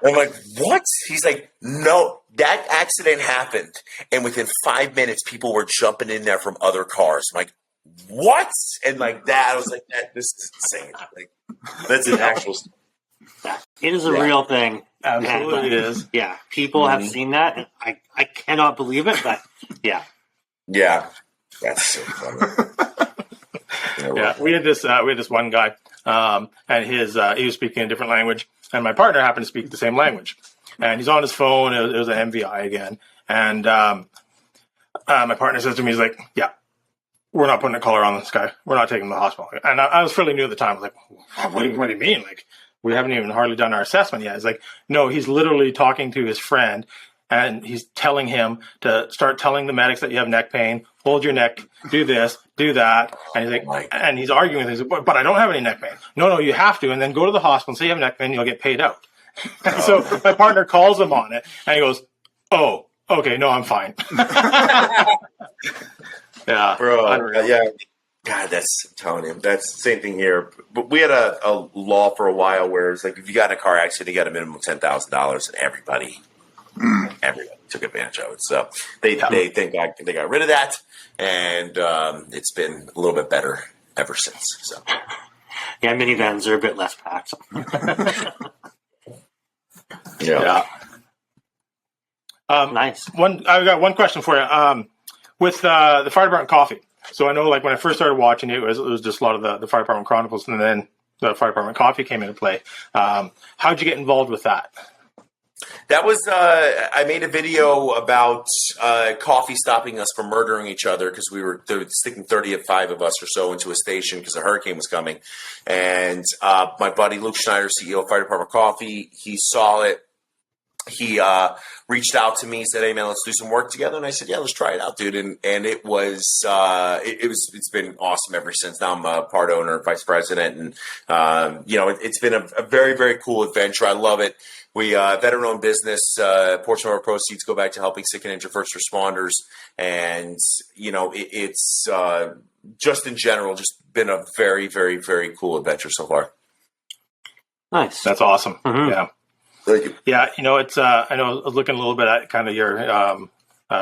[SPEAKER 4] I'm like, what? He's like, no, that accident happened. And within 5 minutes, people were jumping in there from other cars. I'm like, what? And like that, I was like, this is insane. Like, that's an actual.
[SPEAKER 1] It is a real thing.
[SPEAKER 2] Absolutely it is.
[SPEAKER 1] Yeah, people have seen that. And I cannot believe it, but yeah.
[SPEAKER 4] Yeah, that's so funny.
[SPEAKER 2] Yeah, we had this one guy, and he was speaking a different language, and my partner happened to speak the same language, and he's on his phone. It was an MVI again, and my partner says to me, he's like, "Yeah, we're not putting a collar on this guy. We're not taking him to the hospital." And I was fairly new at the time. I was like, what do you mean? Like, we haven't even hardly done our assessment yet. He's like, no, he's literally talking to his friend, and he's telling him to start telling the medics that you have neck pain, hold your neck, do this, do that. And he's like, and he's arguing with him. He's like, but I don't have any neck pain. No, you have to. And then go to the hospital and say you have neck pain, you'll get paid out. So my partner calls him on it, and he goes, oh, okay, no, I'm fine. Yeah.
[SPEAKER 4] Bro, yeah. God, I'm telling him. That's the same thing here. But we had a law for a while where it's like, if you got in a car accident, you got a minimum of $10,000, and everybody took advantage of it. So they think they got rid of that, and it's been a little bit better ever since. So
[SPEAKER 1] Yeah, minivans are a bit less packed.
[SPEAKER 4] yeah.
[SPEAKER 1] Nice.
[SPEAKER 2] I've got one question for you. With the fire department coffee. So I know, like, when I first started watching it, it was just a lot of the fire department chronicles, and then the fire department coffee came into play. How'd you get involved with that?
[SPEAKER 4] That was I made a video about coffee stopping us from murdering each other because they were sticking 35 of us or so into a station because a hurricane was coming. And my buddy Luke Schneider, CEO of Fire Department Coffee, he saw it. he reached out to me and said, "Hey man, let's do some work together." And I said, "Yeah, let's try it out, dude." And it was it's been awesome ever since. Now I'm a part owner, vice president, and it's been a very, very cool adventure. I love it. We veteran-owned business. Portion of our proceeds go back to helping sick and injured first responders, and it's just in general just been a very, very, very cool adventure so far.
[SPEAKER 1] Nice.
[SPEAKER 2] That's awesome.
[SPEAKER 1] Mm-hmm.
[SPEAKER 2] Yeah.
[SPEAKER 4] Thank you.
[SPEAKER 2] Yeah, it's I know I was looking a little bit at kind of your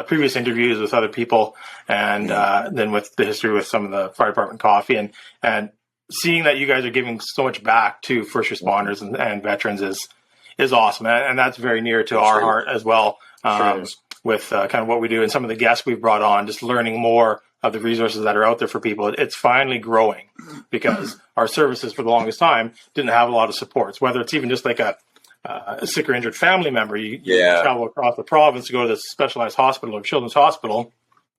[SPEAKER 2] previous interviews with other people, and then with the history with some of the fire department coffee, and seeing that you guys are giving so much back to first responders and veterans is awesome, and that's very near to our heart as well. With kind of what we do and some of the guests we've brought on, just learning more of the resources that are out there for people. It's finally growing because our services for the longest time didn't have a lot of supports, whether it's even just like a sick or injured family member. You travel across the province to go to this specialized hospital or children's hospital.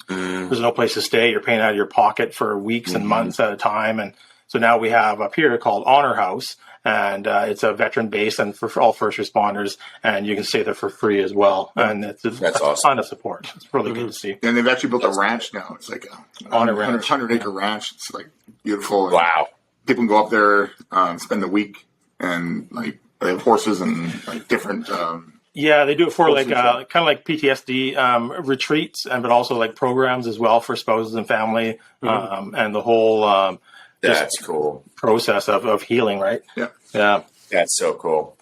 [SPEAKER 2] There's no place to stay. You're paying out of your pocket for weeks and months at a time. And so now we have up here called Honor House, and it's a veteran base and for all first responders, and you can stay there for free as well. And that's awesome. A ton of support. It's really good to see.
[SPEAKER 3] And they've actually built a ranch now. It's like a 100-acre ranch. It's like beautiful.
[SPEAKER 4] Wow.
[SPEAKER 3] People can go up there, spend the week, and like they have horses and like different.
[SPEAKER 2] Yeah, they do it for like kind of like PTSD retreats, but also like programs as well for spouses and family, and the whole
[SPEAKER 4] that's cool
[SPEAKER 2] process of healing, right? Yeah,
[SPEAKER 4] that's so cool.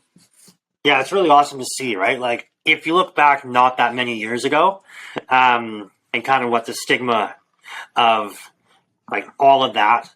[SPEAKER 1] Yeah, it's really awesome to see, right? Like if you look back not that many years ago, and kind of what the stigma of like all of that,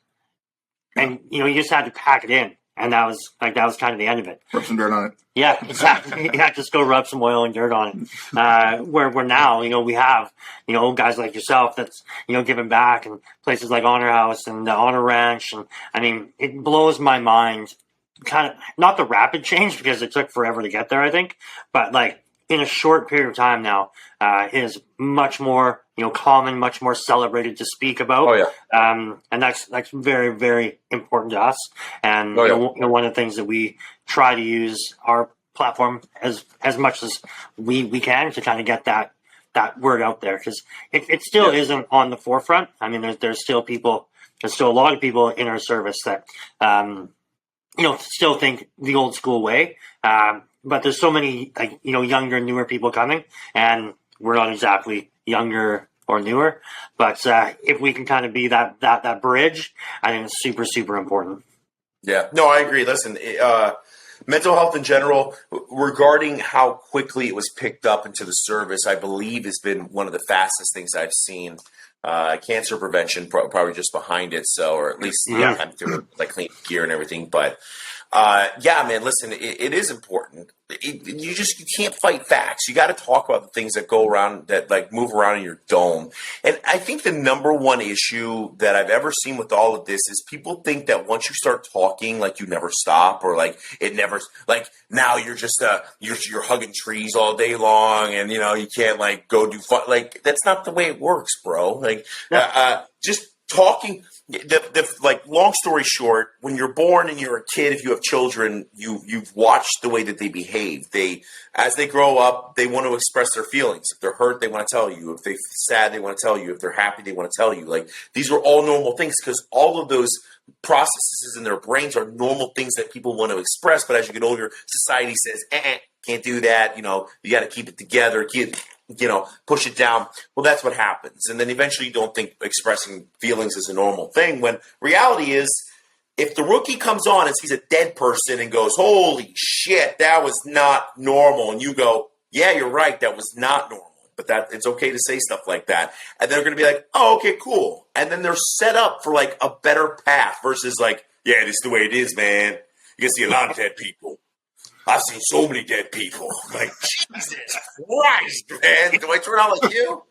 [SPEAKER 1] and you just had to pack it in. And that was kind of the end of it.
[SPEAKER 3] Rub some dirt on it.
[SPEAKER 1] Yeah, exactly. Just go rub some oil and dirt on it. Where now, we have, guys like yourself that's, giving back, and places like Honor House and the Honor Ranch. And I mean, it blows my mind, kind of, not the rapid change because it took forever to get there, I think, but like in a short period of time now, it is much more, common, much more celebrated to speak about.
[SPEAKER 4] Oh, yeah.
[SPEAKER 1] And that's very, very important to us. And one of the things that we try to use our platform as much as we can to kind of get that word out there, because it still isn't on the forefront. I mean, there's still a lot of people in our service that still think the old school way. But there's so many younger, newer people coming, and we're not exactly younger or newer, but if we can kind of be that bridge, I think it's super, super important.
[SPEAKER 4] Yeah, no, I agree. Listen, mental health in general, regarding how quickly it was picked up into the service, I believe has been one of the fastest things I've seen. Cancer prevention probably just behind it, or at least I'm doing like clean gear and everything. But man, listen, it is important. You can't fight facts. You got to talk about the things that go around, that like move around in your dome. And I think the number one issue that I've ever seen with all of this is people think that once you start talking, like you never stop, or like it never, like now you're just you're hugging trees all day long, and you can't like go do fun. Like that's not the way it works, bro. Like just talking. Like long story short, when you're born and you're a kid, if you have children, you've watched the way that they behave. As they grow up, they want to express their feelings. If they're hurt, they want to tell you. If they're sad, they want to tell you. If they're happy, they want to tell you. Like these are all normal things, because all of those processes in their brains are normal things that people want to express. But as you get older, society says, can't do that. You got to keep it together. Push it down. Well, that's what happens. And then eventually you don't think expressing feelings is a normal thing, when reality is, if the rookie comes on and sees a dead person and goes, holy shit, that was not normal. And you go, yeah, you're right. That was not normal. But that it's okay to say stuff like that. And they're going to be like, oh, okay, cool. And then they're set up for like a better path versus like, yeah, this is the way it is, man. You can see a lot of dead people. I've seen so many dead people. Like, Jesus Christ, man. Do I turn out like you?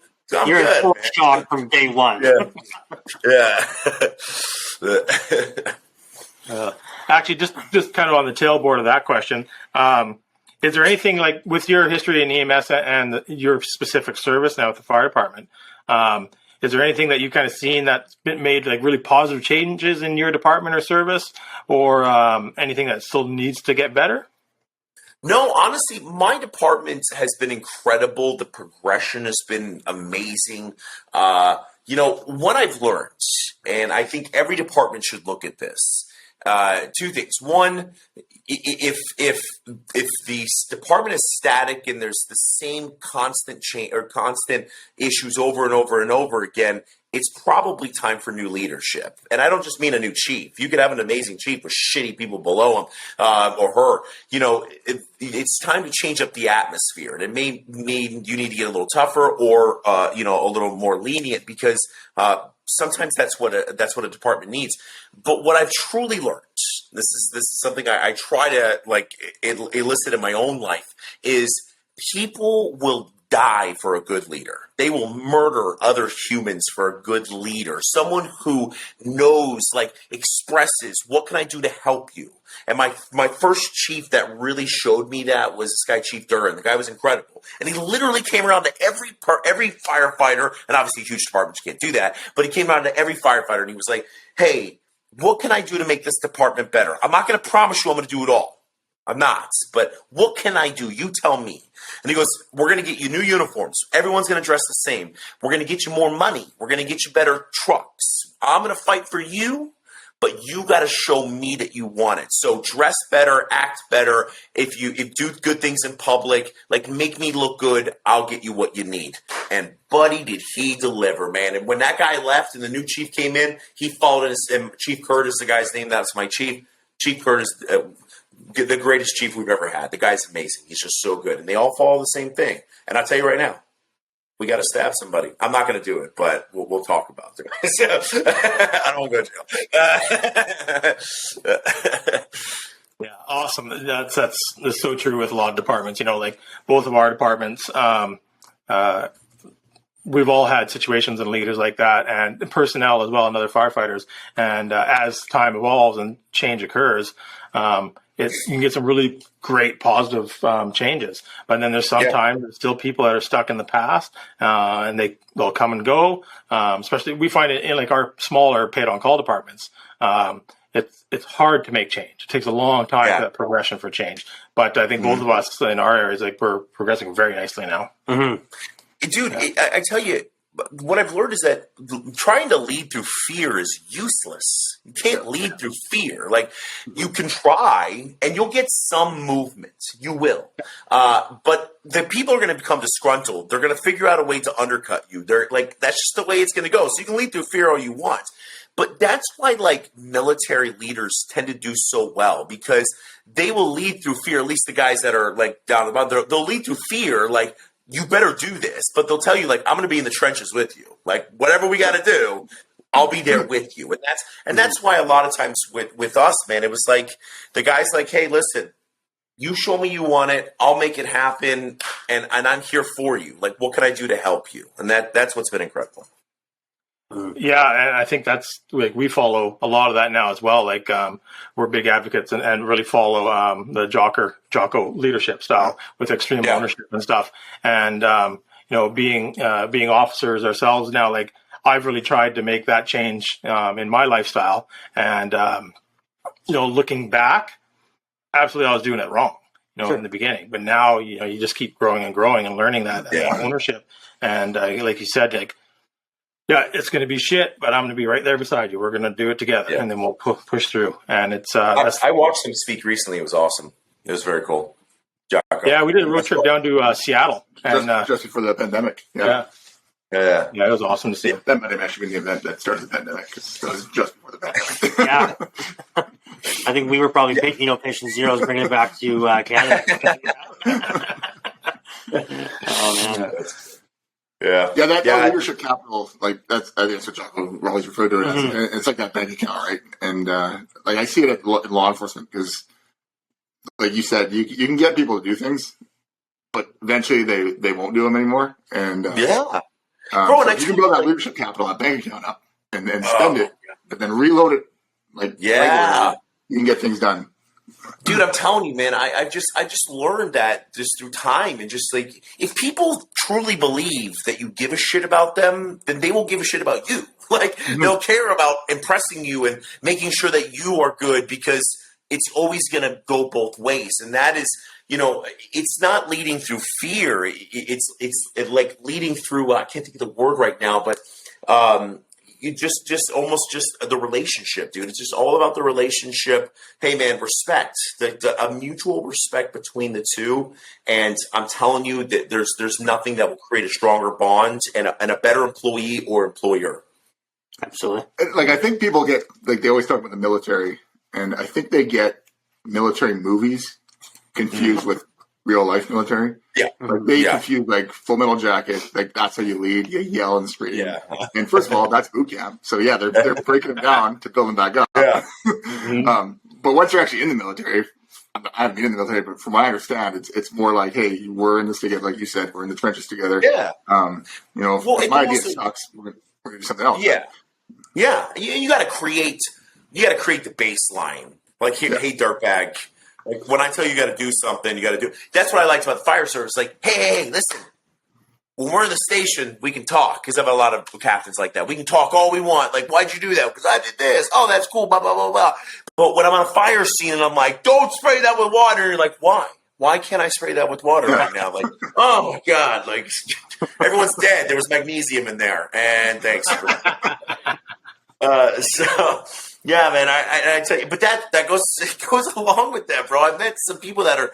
[SPEAKER 1] You're in full shock from day one.
[SPEAKER 4] Yeah.
[SPEAKER 2] Actually, just kind of on the tailboard of that question, is there anything like with your history in EMS and your specific service now with the fire department, is there anything that you've kind of seen that's been made like really positive changes in your department or service, or anything that still needs to get better?
[SPEAKER 4] No, honestly, my department has been incredible. The progression has been amazing. What I've learned, and I think every department should look at this. Two things. One, if the department is static and there's the same constant change or constant issues over and over and over again, it's probably time for new leadership. And I don't just mean a new chief. You could have an amazing chief with shitty people below him or her. It's time to change up the atmosphere. And it may mean you need to get a little tougher or a little more lenient because sometimes that's what a department needs. But what I've truly learned, this is something I try to elicit in my own life, is people will die for a good leader. They will murder other humans for a good leader. Someone who knows, expresses, what can I do to help you? And my first chief that really showed me that was this guy, Chief Duran. The guy was incredible. And he literally came around to every firefighter, and obviously huge departments can't do that, but he came around to every firefighter and he was like, hey, what can I do to make this department better? I'm not going to promise you I'm going to do it all. I'm not, but what can I do? You tell me. And he goes, we're going to get you new uniforms. Everyone's going to dress the same. We're going to get you more money. We're going to get you better trucks. I'm going to fight for you, but you got to show me that you want it. So dress better, act better. If do good things in public, make me look good, I'll get you what you need. And buddy, did he deliver, man. And when that guy left and the new chief came in, he followed and Chief Curtis, the guy's name, that's my chief. Chief Curtis, the greatest chief we've ever had. The guy's amazing. He's just so good. And they all follow the same thing. And I'll tell you right now, we got to stab somebody. I'm not going to do it, but we'll talk about it. I don't want to go to jail.
[SPEAKER 2] Yeah, awesome. That's so true with a lot of departments. Both of our departments, we've all had situations and leaders like that, and personnel as well, and other firefighters. And as time evolves and change occurs, you can get some really great positive changes. But then there's sometimes there's still people that are stuck in the past, and they'll come and go. Especially we find it in our smaller paid-on-call departments. It's hard to make change. It takes a long time for that progression for change. But I think both of us in our areas, we're progressing very nicely now.
[SPEAKER 4] Mm-hmm. Dude, I tell you, what I've learned is that trying to lead through fear is useless. You can't lead through fear. You can try, and you'll get some movement. You will. But the people are going to become disgruntled. They're going to figure out a way to undercut you. That's just the way it's going to go. So you can lead through fear all you want. But that's why, military leaders tend to do so well, because they will lead through fear. At least the guys that are, down the bottom, they'll lead through fear, you better do this. But they'll tell you, I'm going to be in the trenches with you. Whatever we got to do, I'll be there with you. And that's why a lot of times with us, man, it was the guy's hey, listen, you show me you want it, I'll make it happen, and I'm here for you. What can I do to help you? And that's what's been incredible.
[SPEAKER 2] Yeah, and I think that's we follow a lot of that now as well. We're big advocates and really follow the Jocko leadership style with extreme ownership and stuff. And being officers ourselves now, I've really tried to make that change in my lifestyle. And looking back, absolutely, I was doing it wrong. In the beginning, but now you just keep growing and growing and learning that ownership. And like you said, yeah, it's going to be shit, but I'm going to be right there beside you. We're going to do it together, and then we'll push through. And it's.
[SPEAKER 4] I watched him speak recently. It was awesome. It was very cool. Jocko.
[SPEAKER 2] Yeah, we did a road trip down to Seattle, and
[SPEAKER 3] just before the pandemic.
[SPEAKER 2] Yeah, it was awesome to see.
[SPEAKER 3] That might have actually been the event that started the pandemic, because it was just before the pandemic.
[SPEAKER 1] Yeah, I think we were probably patient zeros bringing it back to Canada. Oh man.
[SPEAKER 3] Yeah, that leadership capital, I think that's what Jocko always referred to it as. Mm-hmm. It's like that bank account, right? And I see it in law enforcement because, like you said, you can get people to do things, but eventually they won't do them anymore. And
[SPEAKER 4] Bro,
[SPEAKER 3] so you can build that leadership capital, that bank account up, and spend it, but then reload it. Regularly, you can get things done.
[SPEAKER 4] Dude, I'm telling you, man, I just learned that just through time, and just if people truly believe that you give a shit about them, then they will give a shit about you. They'll care about impressing you and making sure that you are good, because it's always going to go both ways. And that is, it's not leading through fear. It's like leading through, I can't think of the word right now, but you just almost just the relationship, dude. It's just all about the relationship. Hey, man, respect, a mutual respect between the two. And I'm telling you that there's nothing that will create a stronger bond and a better employee or employer.
[SPEAKER 1] Absolutely.
[SPEAKER 3] Like, I think people get, like, they always talk about the military, and I think they get military movies confused with real life military.
[SPEAKER 4] Yeah.
[SPEAKER 3] Like, they confuse, like, Full Metal Jacket, like, that's how you lead, you yell and scream.
[SPEAKER 4] Yeah.
[SPEAKER 3] And first of all, that's boot camp. So yeah, they're breaking them down to build them back up.
[SPEAKER 4] Yeah.
[SPEAKER 3] But once you're actually in the military, I haven't been in the military, but from what I understand, it's more like, hey, we're in this together, like you said, we're in the trenches together.
[SPEAKER 4] Yeah.
[SPEAKER 3] If my idea sucks, we're gonna do something else.
[SPEAKER 4] Yeah. Yeah. You got to create the baseline. Like, hey, dirtbag. Like, when I tell you got to do something, you got to do. That's what I liked about the fire service. Like, hey, listen. When we're in the station, we can talk, because I have a lot of captains like that. We can talk all we want. Like, why'd you do that? Because I did this. Oh, that's cool. Blah blah blah blah. But when I'm on a fire scene and I'm like, don't spray that with water, and you're like, why? Why can't I spray that with water right now? Like, oh my god! Like, everyone's dead. There was magnesium in there, and thanks. So. Yeah, man, I tell you, but that goes along with that, bro. I've met some people that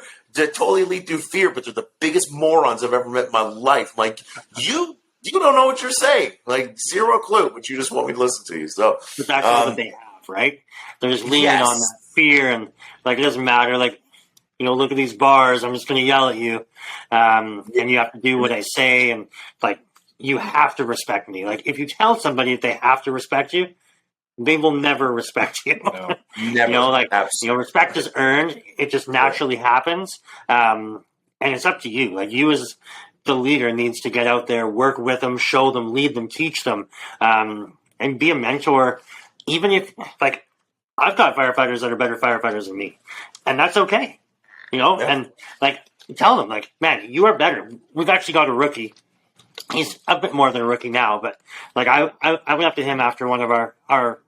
[SPEAKER 4] totally lead through fear, but they're the biggest morons I've ever met in my life. I'm like, you don't know what you're saying, like, zero clue, but you just want me to listen to you. So
[SPEAKER 1] But that's what they have, right? They're just leaning on that fear, and like, it doesn't matter. Like, look at these bars. I'm just going to yell at you, and you have to do what I say, and like, you have to respect me. Like, if you tell somebody that they have to respect you, they will never respect you.
[SPEAKER 4] No, never.
[SPEAKER 1] Respect is earned. It just naturally happens. And it's up to you. Like, you as the leader needs to get out there, work with them, show them, lead them, teach them, and be a mentor. Even if, like, I've got firefighters that are better firefighters than me, and that's okay. And like, tell them, like, man, you are better. We've actually got a rookie. He's a bit more than a rookie now, but like, I went up to him after one of our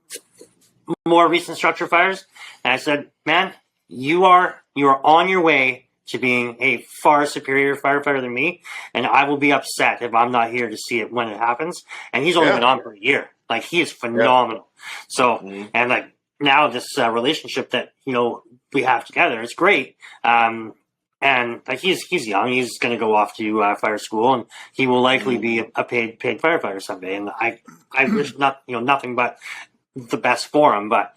[SPEAKER 1] more recent structure fires, and I said, man, you are on your way to being a far superior firefighter than me, and I will be upset if I'm not here to see it when it happens. And he's only been on for a year. Like, he is phenomenal. So, and like, now this relationship that we have together is great. And like, he's young. He's going to go off to fire school, and he will likely be a paid firefighter someday. And I wish nothing but the best for him. But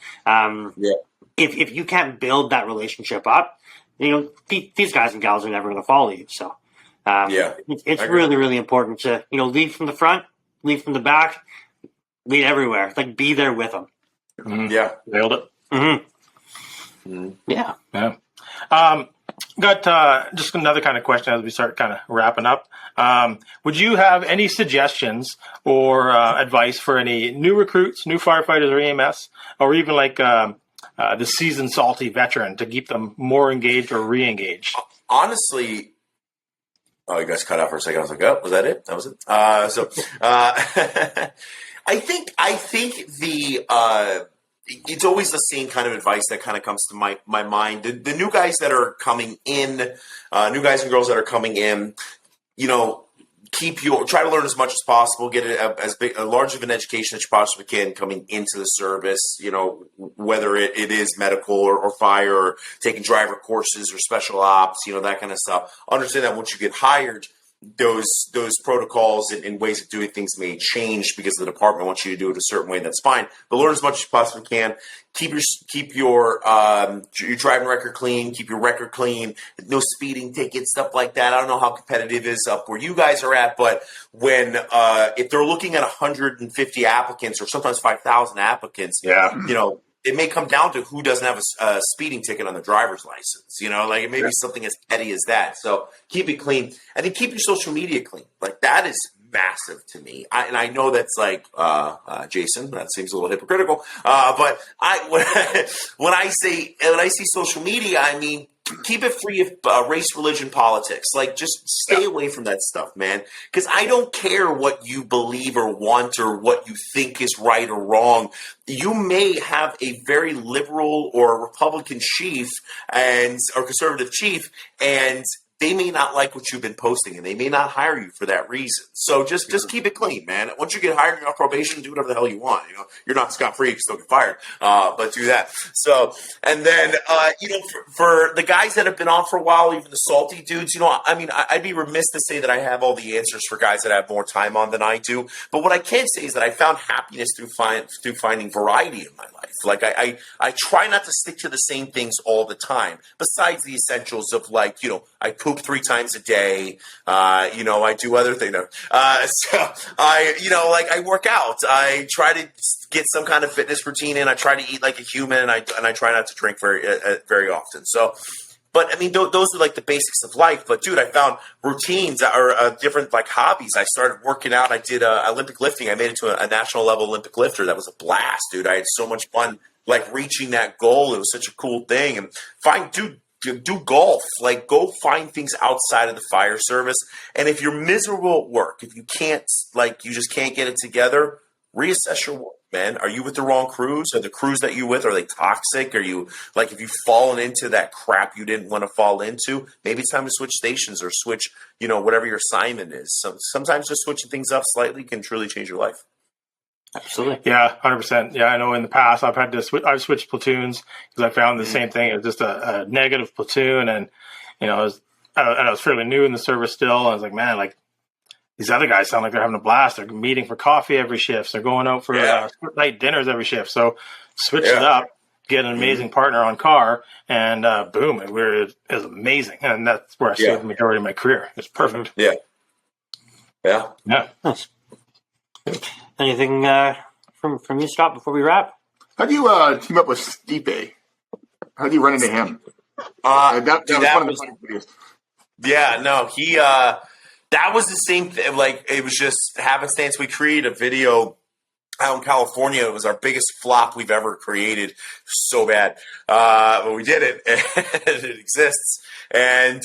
[SPEAKER 1] if you can't build that relationship up, these guys and gals are never going to follow you. So it's really, really important to lead from the front, lead from the back, lead everywhere. Like, be there with them.
[SPEAKER 2] Yeah, nailed it.
[SPEAKER 1] Yeah.
[SPEAKER 2] Got just another kind of question as we start kind of wrapping up. Would you have any suggestions or advice for any new recruits, new firefighters or EMS, or even like the seasoned salty veteran to keep them more engaged or re-engaged?
[SPEAKER 4] Honestly, you guys cut out for a second. I was like, oh, was that it? That was it. I think it's always the same kind of advice that kind of comes to my mind. The new guys that are coming in, new guys and girls that are coming in, try to learn as much as possible, get a large of an education that you possibly can coming into the service, whether it is medical or fire or taking driver courses or special ops, that kind of stuff. Understand that once you get hired, those protocols and ways of doing things may change because the department wants you to do it a certain way. That's fine, but learn as much as you possibly can. Keep your driving record clean. Keep your record clean. No speeding tickets, stuff like that. I don't know how competitive it is up where you guys are at, but when if they're looking at 150 applicants or sometimes 5,000 applicants, it may come down to who doesn't have a speeding ticket on their driver's license. Like, it may be something as petty as that. So keep it clean, and then keep your social media clean. Like, that is massive to me. And I know that's like Jason. That seems a little hypocritical. But when I see social media, I mean, keep it free of race, religion, politics. Like, just stay away from that stuff, man. Because I don't care what you believe or want or what you think is right or wrong. You may have a very liberal or Republican chief or conservative chief, and they may not like what you've been posting, and they may not hire you for that reason. So just keep it clean, man. Once you get hired, you're off probation, do whatever the hell you want. You're not scot-free, you can still get fired, but do that. So, and then, for the guys that have been on for a while, even the salty dudes, I'd be remiss to say that I have all the answers for guys that have more time on than I do. But what I can say is that I found happiness through finding variety in my life. Like, I try not to stick to the same things all the time, besides the essentials of, like, I poop 3 times a day. I do other things. So I work out. I try to get some kind of fitness routine in. I try to eat like a human, and I try not to drink very often. So, but I mean, those are like the basics of life. But dude, I found routines that are different, like hobbies. I started working out. I did Olympic lifting. I made it to a national level Olympic lifter. That was a blast, dude. I had so much fun, like, reaching that goal. It was such a cool thing. And do golf. Like, go find things outside of the fire service. And if you're miserable at work, if you can't, like, you just can't get it together, reassess your work, man. Are you with the wrong crews? Are the crews that you with, are they toxic? Are you, like, have you fallen into that crap you didn't want to fall into? Maybe it's time to switch stations or switch, whatever your assignment is. So sometimes just switching things up slightly can truly change your life.
[SPEAKER 1] Absolutely.
[SPEAKER 2] Yeah, 100%. Yeah, I know in the past I've had to I've switched platoons because I found the same thing. It was just a negative platoon, and I was fairly new in the service still. I was like, man, like, these other guys sound like they're having a blast. They're meeting for coffee every shift. They're going out for night dinners every shift. So switch it up, get an amazing partner on car, and boom, it was amazing. And that's where I spent the majority of my career. It's perfect.
[SPEAKER 4] Yeah. Yeah.
[SPEAKER 2] Yeah.
[SPEAKER 1] Nice. Anything from you, Scott, before we wrap?
[SPEAKER 3] How do you team up with Stipe? How do you run into him? That was one of the funny videos.
[SPEAKER 4] Yeah, no, he that was the same thing. Like, it was just happenstance. We created a video out in California. It was our biggest flop we've ever created. So bad. But we did it, and it exists. And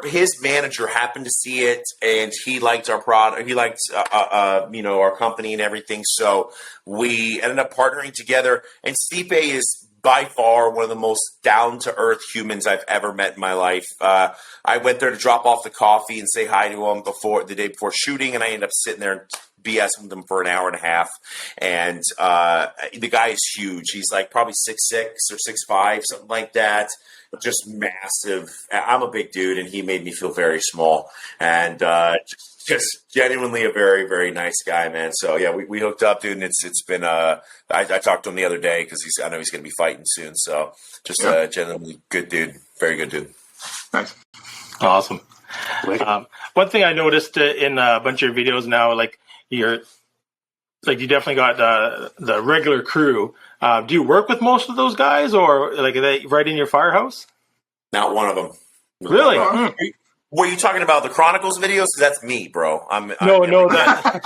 [SPEAKER 4] his manager happened to see it, and he liked our product. He liked, our company and everything. So we ended up partnering together. And Stipe is by far one of the most down-to-earth humans I've ever met in my life. I went there to drop off the coffee and say hi to him the day before shooting, and I ended up sitting there and BSing with him for an hour and a half. And the guy is huge. He's like probably 6'6" or 6'5", something like that. Just massive. I'm a big dude, and he made me feel very small. And just genuinely a very, very nice guy, man. So yeah, we hooked up, dude, and it's been I talked to him the other day because I know he's going to be fighting soon. So just a genuinely good dude, very good dude.
[SPEAKER 3] Nice,
[SPEAKER 2] awesome. One thing I noticed in a bunch of your videos now, like, you definitely got the regular crew. Do you work with most of those guys, or like, are they right in your firehouse?
[SPEAKER 4] Not one of them.
[SPEAKER 2] Really?
[SPEAKER 4] Were you talking about the Chronicles videos? Because that's me, bro.
[SPEAKER 2] No, that.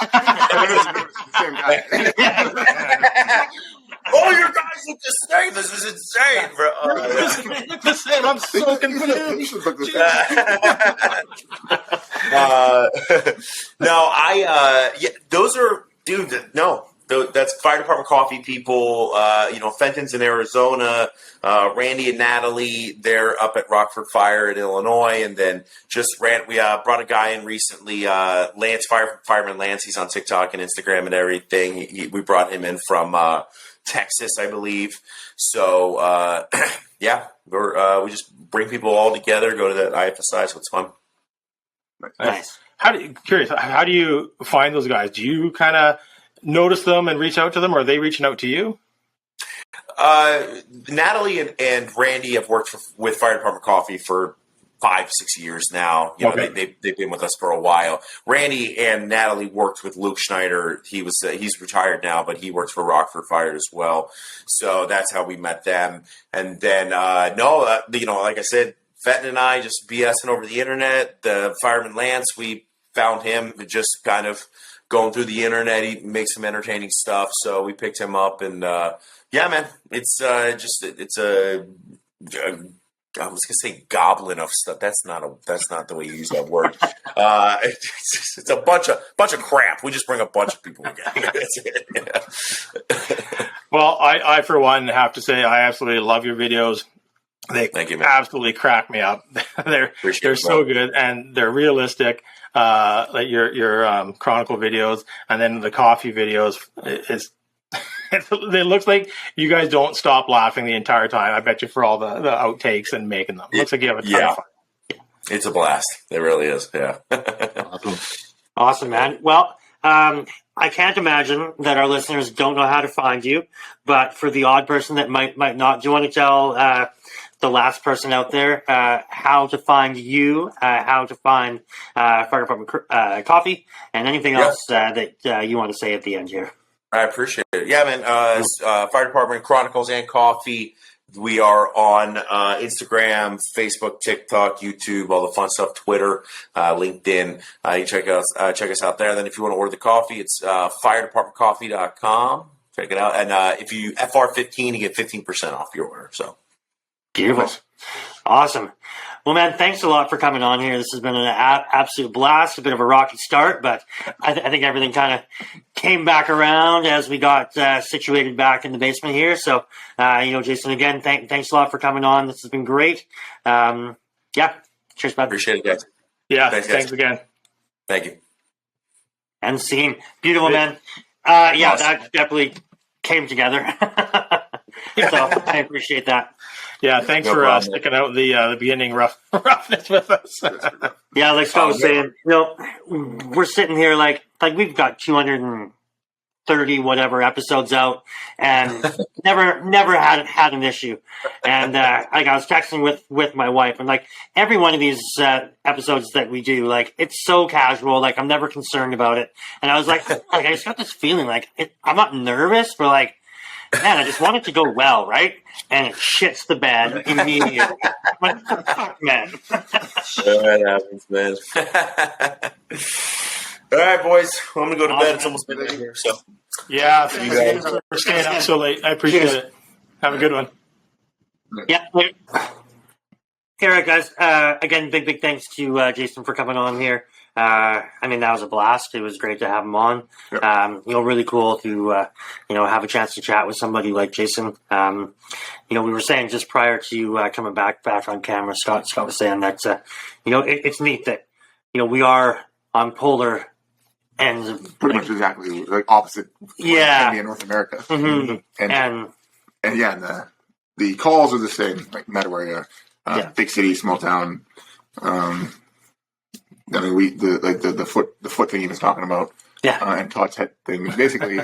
[SPEAKER 3] same guy.
[SPEAKER 4] Oh, your guys look the same. This is insane, bro.
[SPEAKER 2] Look the same. I'm so confused.
[SPEAKER 3] You should look the same.
[SPEAKER 4] No, those are, dude. No, that's fire department coffee people. Fenton's in Arizona. Randy and Natalie, they're up at Rockford Fire in Illinois, and then we brought a guy in recently, Lance, Fireman Lance. He's on TikTok and Instagram and everything. We brought him in from Texas, I believe. So we just bring people all together, go to that IFSI, so it's fun.
[SPEAKER 1] Nice.
[SPEAKER 2] How do you find those guys? Do you kind of notice them and reach out to them, or are they reaching out to you?
[SPEAKER 4] Natalie and Randy have worked with Fire Department Coffee for 5-6 years now. They've been with us for a while. Randy and Natalie worked with Luke Schneider. He's retired now, but he works for Rockford Fire as well. So that's how we met them. And then like I said, Fenton and I just BSing over the internet. The Fireman Lance, we found him just kind of going through the internet. He makes some entertaining stuff, so we picked him up, and Yeah, man. It's it's a I was gonna say goblin of stuff. That's not the way you use that word. It's a bunch of crap. We just bring a bunch of people together. That's it. Yeah.
[SPEAKER 2] Well, I for one have to say I absolutely love your videos. They
[SPEAKER 4] Thank you, man.
[SPEAKER 2] absolutely crack me up. they're so good and they're realistic. Like your chronicle videos and then the coffee videos is. It looks like you guys don't stop laughing the entire time. I bet you for all the outtakes and making them. It looks like you have a ton of fun.
[SPEAKER 4] It's a blast. It really is. Yeah.
[SPEAKER 1] Awesome, man. Well, I can't imagine that our listeners don't know how to find you, but for the odd person that might not, do you want to tell the last person out there how to find you, how to find Fire Department Coffee, and anything else that you want to say at the end here?
[SPEAKER 4] I appreciate it. Yeah, man. Fire Department Chronicles and Coffee. We are on Instagram, Facebook, TikTok, YouTube, all the fun stuff, Twitter, LinkedIn. You check us out there. Then if you want to order the coffee, it's firedepartmentcoffee.com. Check it out. And if you FR15, you get 15% off your order. So
[SPEAKER 1] beautiful. Awesome. Well, man, thanks a lot for coming on here. This has been an absolute blast, a bit of a rocky start, but I think everything kind of came back around as we got situated back in the basement here. So, Jason, again, thanks a lot for coming on. This has been great. Cheers, bud.
[SPEAKER 4] Appreciate it, guys.
[SPEAKER 2] Yeah, thanks again.
[SPEAKER 4] Thank you.
[SPEAKER 1] And scene. Beautiful, man. Awesome. That definitely came together. So I appreciate that.
[SPEAKER 2] Yeah, thanks for sticking out the beginning roughness with us.
[SPEAKER 1] Yeah, like Scott was saying, we're sitting here like we've got 230 whatever episodes out, and never had an issue. And I was texting with my wife, and like every one of these episodes that we do, like it's so casual, like I'm never concerned about it. And I was like I just got this feeling like I'm not nervous, but like, man, I just want it to go well, right? And it shits the bed immediately. What the fuck, man?
[SPEAKER 4] That happens, man. All right, boys. Well, I'm going to go to bed. It's almost midnight here, so.
[SPEAKER 2] Yeah, thanks again for staying up so late. I appreciate it. Have a good one.
[SPEAKER 1] Yeah. Okay, all right, guys. Again, big thanks to Jason for coming on here. That was a blast. It was great to have him on. Yep. Really cool to, have a chance to chat with somebody like Jason. We were saying just prior to coming back on camera, Scott was saying that, it's neat that, we are on polar ends of
[SPEAKER 3] pretty much exactly like opposite.
[SPEAKER 1] Yeah.
[SPEAKER 3] In North America.
[SPEAKER 1] Mm-hmm. And
[SPEAKER 3] the calls are the same, like no matter where you are. Big city, small town. The foot thing he was talking about, and Todd's head thing. Basically,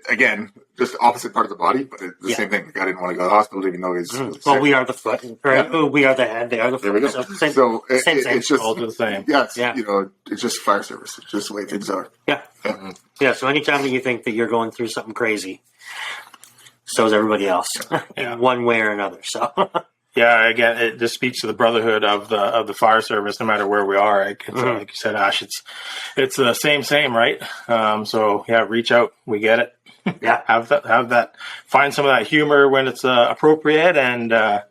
[SPEAKER 3] again, just the opposite part of the body, but it's the same thing. The guy didn't want to go to the hospital, even though he's
[SPEAKER 1] well, we are the foot, right? Yeah. We are the head. They are the foot.
[SPEAKER 3] There we go.
[SPEAKER 1] So
[SPEAKER 3] it's just
[SPEAKER 2] all the same.
[SPEAKER 3] Yeah, it's just fire service. It's just the way things are.
[SPEAKER 1] Yeah. Yeah. So anytime that you think that you're going through something crazy, so is everybody else, in one way or another. So.
[SPEAKER 2] Yeah, again, it just speaks to the brotherhood of the fire service, no matter where we are. Like you said, Ash, it's the same, right? So reach out. We get it.
[SPEAKER 1] Yeah,
[SPEAKER 2] have that. Find some of that humor when it's appropriate, and not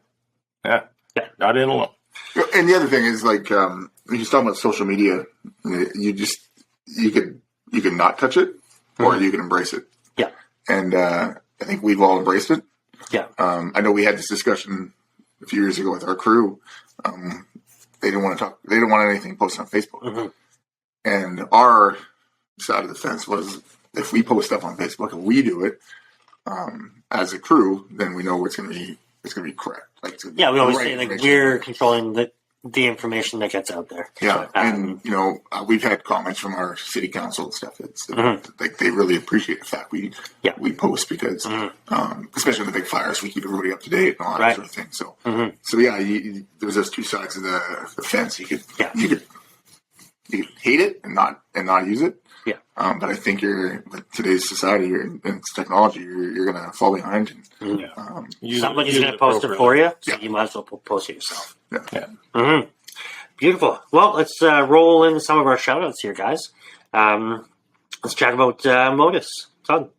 [SPEAKER 2] in alone.
[SPEAKER 3] And the other thing is like when you're talking about social media, you could not touch it, or you can embrace it.
[SPEAKER 1] Yeah,
[SPEAKER 3] and I think we've all embraced it.
[SPEAKER 1] Yeah,
[SPEAKER 3] I know we had this discussion a few years ago with our crew. They didn't want to talk. They didn't want anything posted on Facebook. And our side of the fence was, if we post stuff on Facebook and we do it as a crew, then we know it's going to be correct. Like,
[SPEAKER 1] we always say like we're controlling the information that gets out there.
[SPEAKER 3] Yeah, and we've had comments from our city council and stuff. It's like they really appreciate the fact we post because, especially in the big fires, we keep everybody up to date and all that sort of thing. So, there's those two sides of the fence. You could hate it and not use it.
[SPEAKER 1] Yeah.
[SPEAKER 3] But I think with today's society and technology, you're going to fall behind. And,
[SPEAKER 1] somebody's going to post it for you, so you might as well post it yourself.
[SPEAKER 3] Yeah.
[SPEAKER 1] Beautiful. Well, let's roll in some of our shout-outs here, guys. Let's chat about Modus. Todd.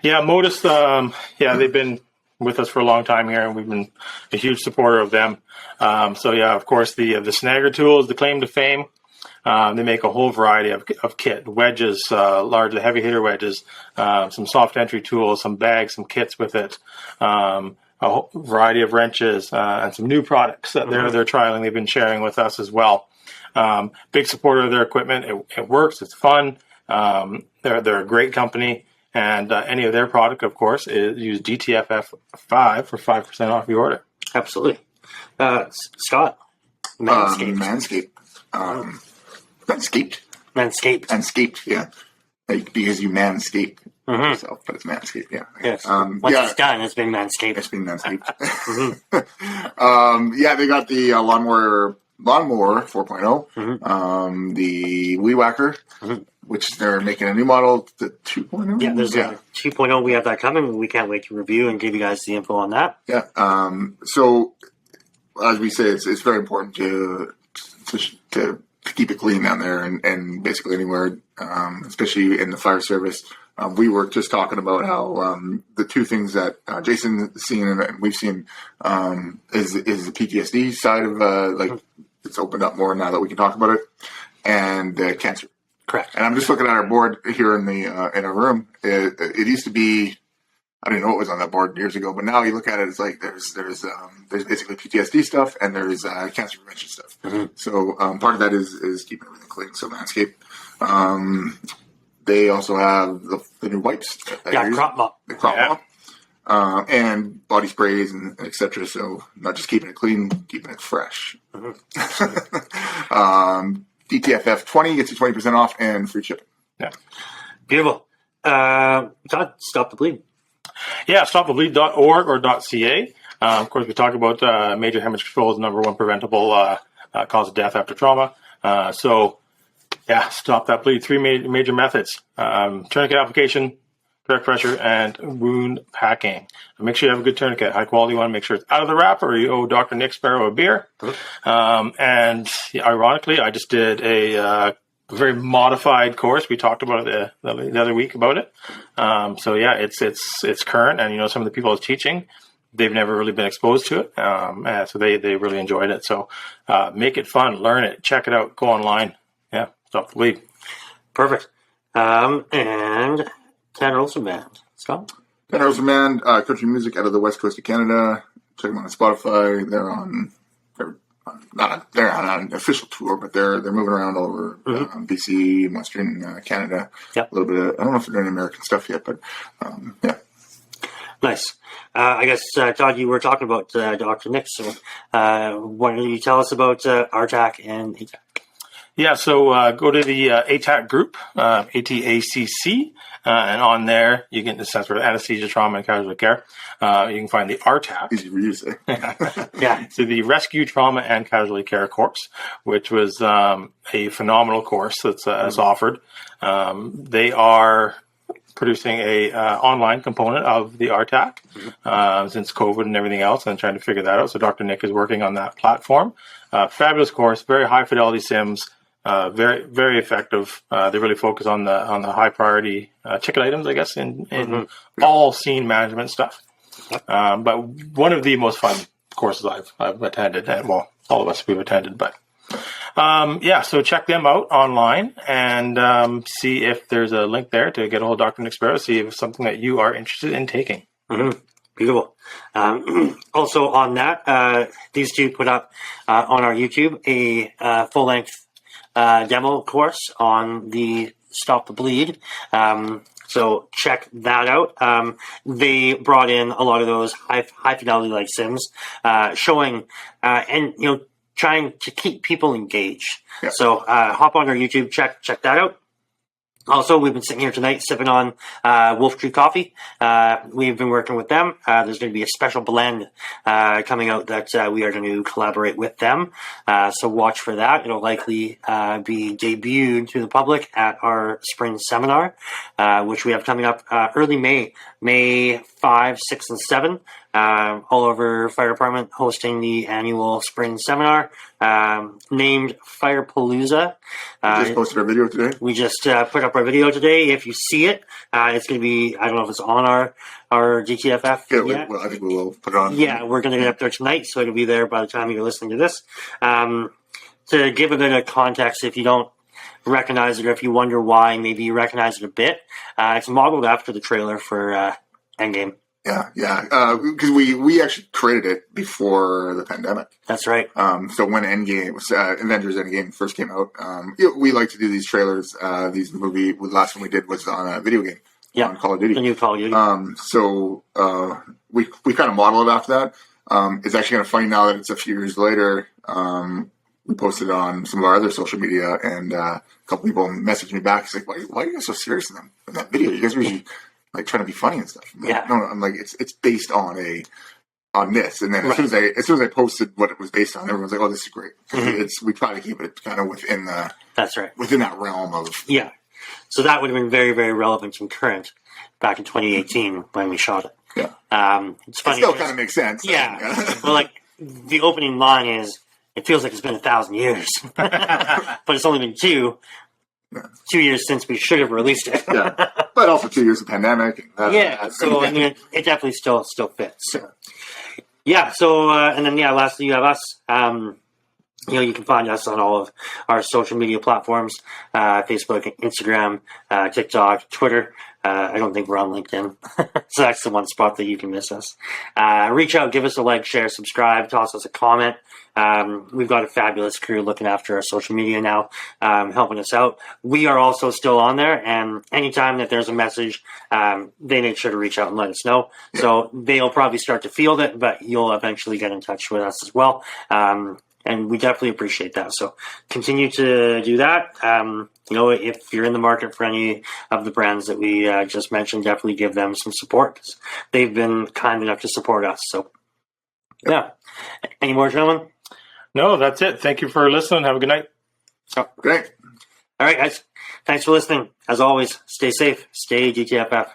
[SPEAKER 2] Yeah, Modus, they've been with us for a long time here, and we've been a huge supporter of them. So yeah, of course, the Snagger tools, the claim to fame. They make a whole variety of kit, wedges, large, heavy hitter wedges, some soft entry tools, some bags, some kits with it, a whole variety of wrenches, and some new products that they're trialing. They've been sharing with us as well. Big supporter of their equipment. It works. It's fun. They're a great company. And any of their product, of course, is use DTFF 5 for 5% off your order.
[SPEAKER 1] Absolutely. Scott, Manscaped.
[SPEAKER 3] Manscaped, yeah. Like, because you manscape yourself, but it's Manscaped, yeah.
[SPEAKER 1] Yes. Once it's done, it's been Manscaped.
[SPEAKER 3] It's been Manscaped. Yeah, they got the lawnmower 4.0, the Weed Whacker, which they're making a new model, the 2.0.
[SPEAKER 1] Yeah, there's a 2.0. We have that coming. We can't wait to review and give you guys the info on that.
[SPEAKER 3] Yeah. So, as we say, it's very important to keep it clean down there, and basically anywhere, especially in the fire service. We were just talking about how the two things that Jason has seen and we've seen is the PTSD side of like it's opened up more now that we can talk about it, and cancer.
[SPEAKER 1] Correct.
[SPEAKER 3] And I'm just looking at our board here in our room. It used to be, I don't know what was on that board years ago, but now you look at it, it's like there's basically PTSD stuff and there's cancer prevention stuff. So part of that is keeping everything clean. So Manscaped, they also have the new wipes.
[SPEAKER 1] Crop mop.
[SPEAKER 3] The crop mop. And body sprays and etc. So not just keeping it clean, keeping it fresh. DTFF 20 gets you 20% off and free shipping.
[SPEAKER 2] Yeah.
[SPEAKER 1] Beautiful. Todd, Stop the Bleed.
[SPEAKER 2] Yeah, stopthebleed.org or .ca. Of course, we talk about major hemorrhage control is the number one preventable cause of death after trauma. So, yeah, stop that bleed. Three major methods. Tourniquet application, direct pressure, and wound packing. Make sure you have a good tourniquet, high quality one. Make sure it's out of the wrapper, or you owe Dr. Nick Sparrow a beer. And ironically, I just did a very modified course. We talked about it the other week about it. So yeah, it's current, and some of the people I was teaching, they've never really been exposed to it. So they really enjoyed it. So make it fun, learn it, check it out, go online. Yeah, stop the bleed.
[SPEAKER 3] Perfect.
[SPEAKER 1] And Tanner Olson Band. Scott?
[SPEAKER 3] Tanner Olson Band, country music out of the west coast of Canada. Check them out on Spotify. They're on an official tour, but they're moving around all over BC, Western Canada.
[SPEAKER 1] Yep.
[SPEAKER 3] A little bit of, I don't know if they're doing American stuff yet, but yeah.
[SPEAKER 1] Nice. I guess, Todd, you were talking about Dr. Nick, so why don't you tell us about RTAC and ATAC?
[SPEAKER 2] Yeah, so go to the ATAC group, ATACC, and on there you can assess for anesthesia, trauma, and casualty care. You can find the RTAC.
[SPEAKER 3] Easy for you to say.
[SPEAKER 1] Yeah.
[SPEAKER 2] So the Rescue, Trauma, and Casualty Care course, which was a phenomenal course that's offered. They are producing a online component of the RTAC since COVID and everything else, and trying to figure that out. So Dr. Nick is working on that platform. Fabulous course, very high fidelity sims. Very, very effective. They really focus on the high priority ticket items, I guess, in all scene management stuff. But one of the most fun courses I've attended, and well, all of us we've attended. But yeah, so check them out online and see if there's a link there to get a hold of Dr. Nick Sparrow. See if it's something that you are interested in taking.
[SPEAKER 1] Beautiful. Also on that, these two put up on our YouTube a full-length demo course on the Stop the Bleed. So check that out. They brought in a lot of those high fidelity like sims, showing and trying to keep people engaged.
[SPEAKER 3] Yeah.
[SPEAKER 1] So hop on our YouTube, check that out. Also, we've been sitting here tonight sipping on Wolf Tree Coffee. We've been working with them. There's going to be a special blend coming out that we are going to collaborate with them. So watch for that. It'll likely be debuted to the public at our spring seminar, which we have coming up early May 5, 6, and 7. all over fire department hosting the annual spring seminar named Firepalooza.
[SPEAKER 3] Just posted our video today.
[SPEAKER 1] We just put up our video today. If you see it, it's going to be, I don't know if it's on our DTFF yet.
[SPEAKER 3] Well, I think we will put it on.
[SPEAKER 1] Yeah, we're going to get up there tonight, so it'll be there by the time you're listening to this. To give a bit of context, if you don't recognize it or if you wonder why, maybe you recognize it a bit, it's modeled after the trailer for Endgame.
[SPEAKER 3] Yeah, because we actually created it before the pandemic.
[SPEAKER 1] That's right.
[SPEAKER 3] So when Avengers Endgame first came out, we like to do these trailers. The last one we did was on a video game, on Call of Duty.
[SPEAKER 1] The new Call of Duty.
[SPEAKER 3] So we kind of model it after that. It's actually kind of funny now that it's a few years later. We posted it on some of our other social media, and a couple people messaged me back. It's like, why are you guys so serious in that video? You guys were usually like trying to be funny and stuff.
[SPEAKER 1] Yeah.
[SPEAKER 3] No, I'm like, it's based on this. And then as soon as I posted what it was based on, everyone's like, oh, this is great. We try to keep it kind of within
[SPEAKER 1] That's right.
[SPEAKER 3] within that realm of.
[SPEAKER 1] Yeah. So that would have been very, very relevant and current back in 2018 when we shot it.
[SPEAKER 3] Yeah.
[SPEAKER 1] It's funny.
[SPEAKER 3] It still kind of makes sense.
[SPEAKER 1] Yeah. Well, like the opening line is, it feels like it's been 1,000 years, but it's only been 2 years since we should have released it.
[SPEAKER 3] Yeah. But also 2 years of pandemic.
[SPEAKER 1] So I mean, it definitely still fits. Yeah. So and then lastly, you have us. You can find us on all of our social media platforms: Facebook, Instagram, TikTok, Twitter. I don't think we're on LinkedIn, so that's the one spot that you can miss us. Reach out, give us a like, share, subscribe, toss us a comment. We've got a fabulous crew looking after our social media now, helping us out. We are also still on there, and anytime that there's a message, they make sure to reach out and let us know. Yeah. So they'll probably start to field it, but you'll eventually get in touch with us as well. And we definitely appreciate that. So continue to do that. If you're in the market for any of the brands that we just mentioned, definitely give them some support because they've been kind enough to support us. So, yeah. Any more, gentlemen?
[SPEAKER 2] No, that's it. Thank you for listening. Have a good night.
[SPEAKER 3] Oh, great.
[SPEAKER 1] All right, guys. Thanks for listening. As always, stay safe. Stay DTFF.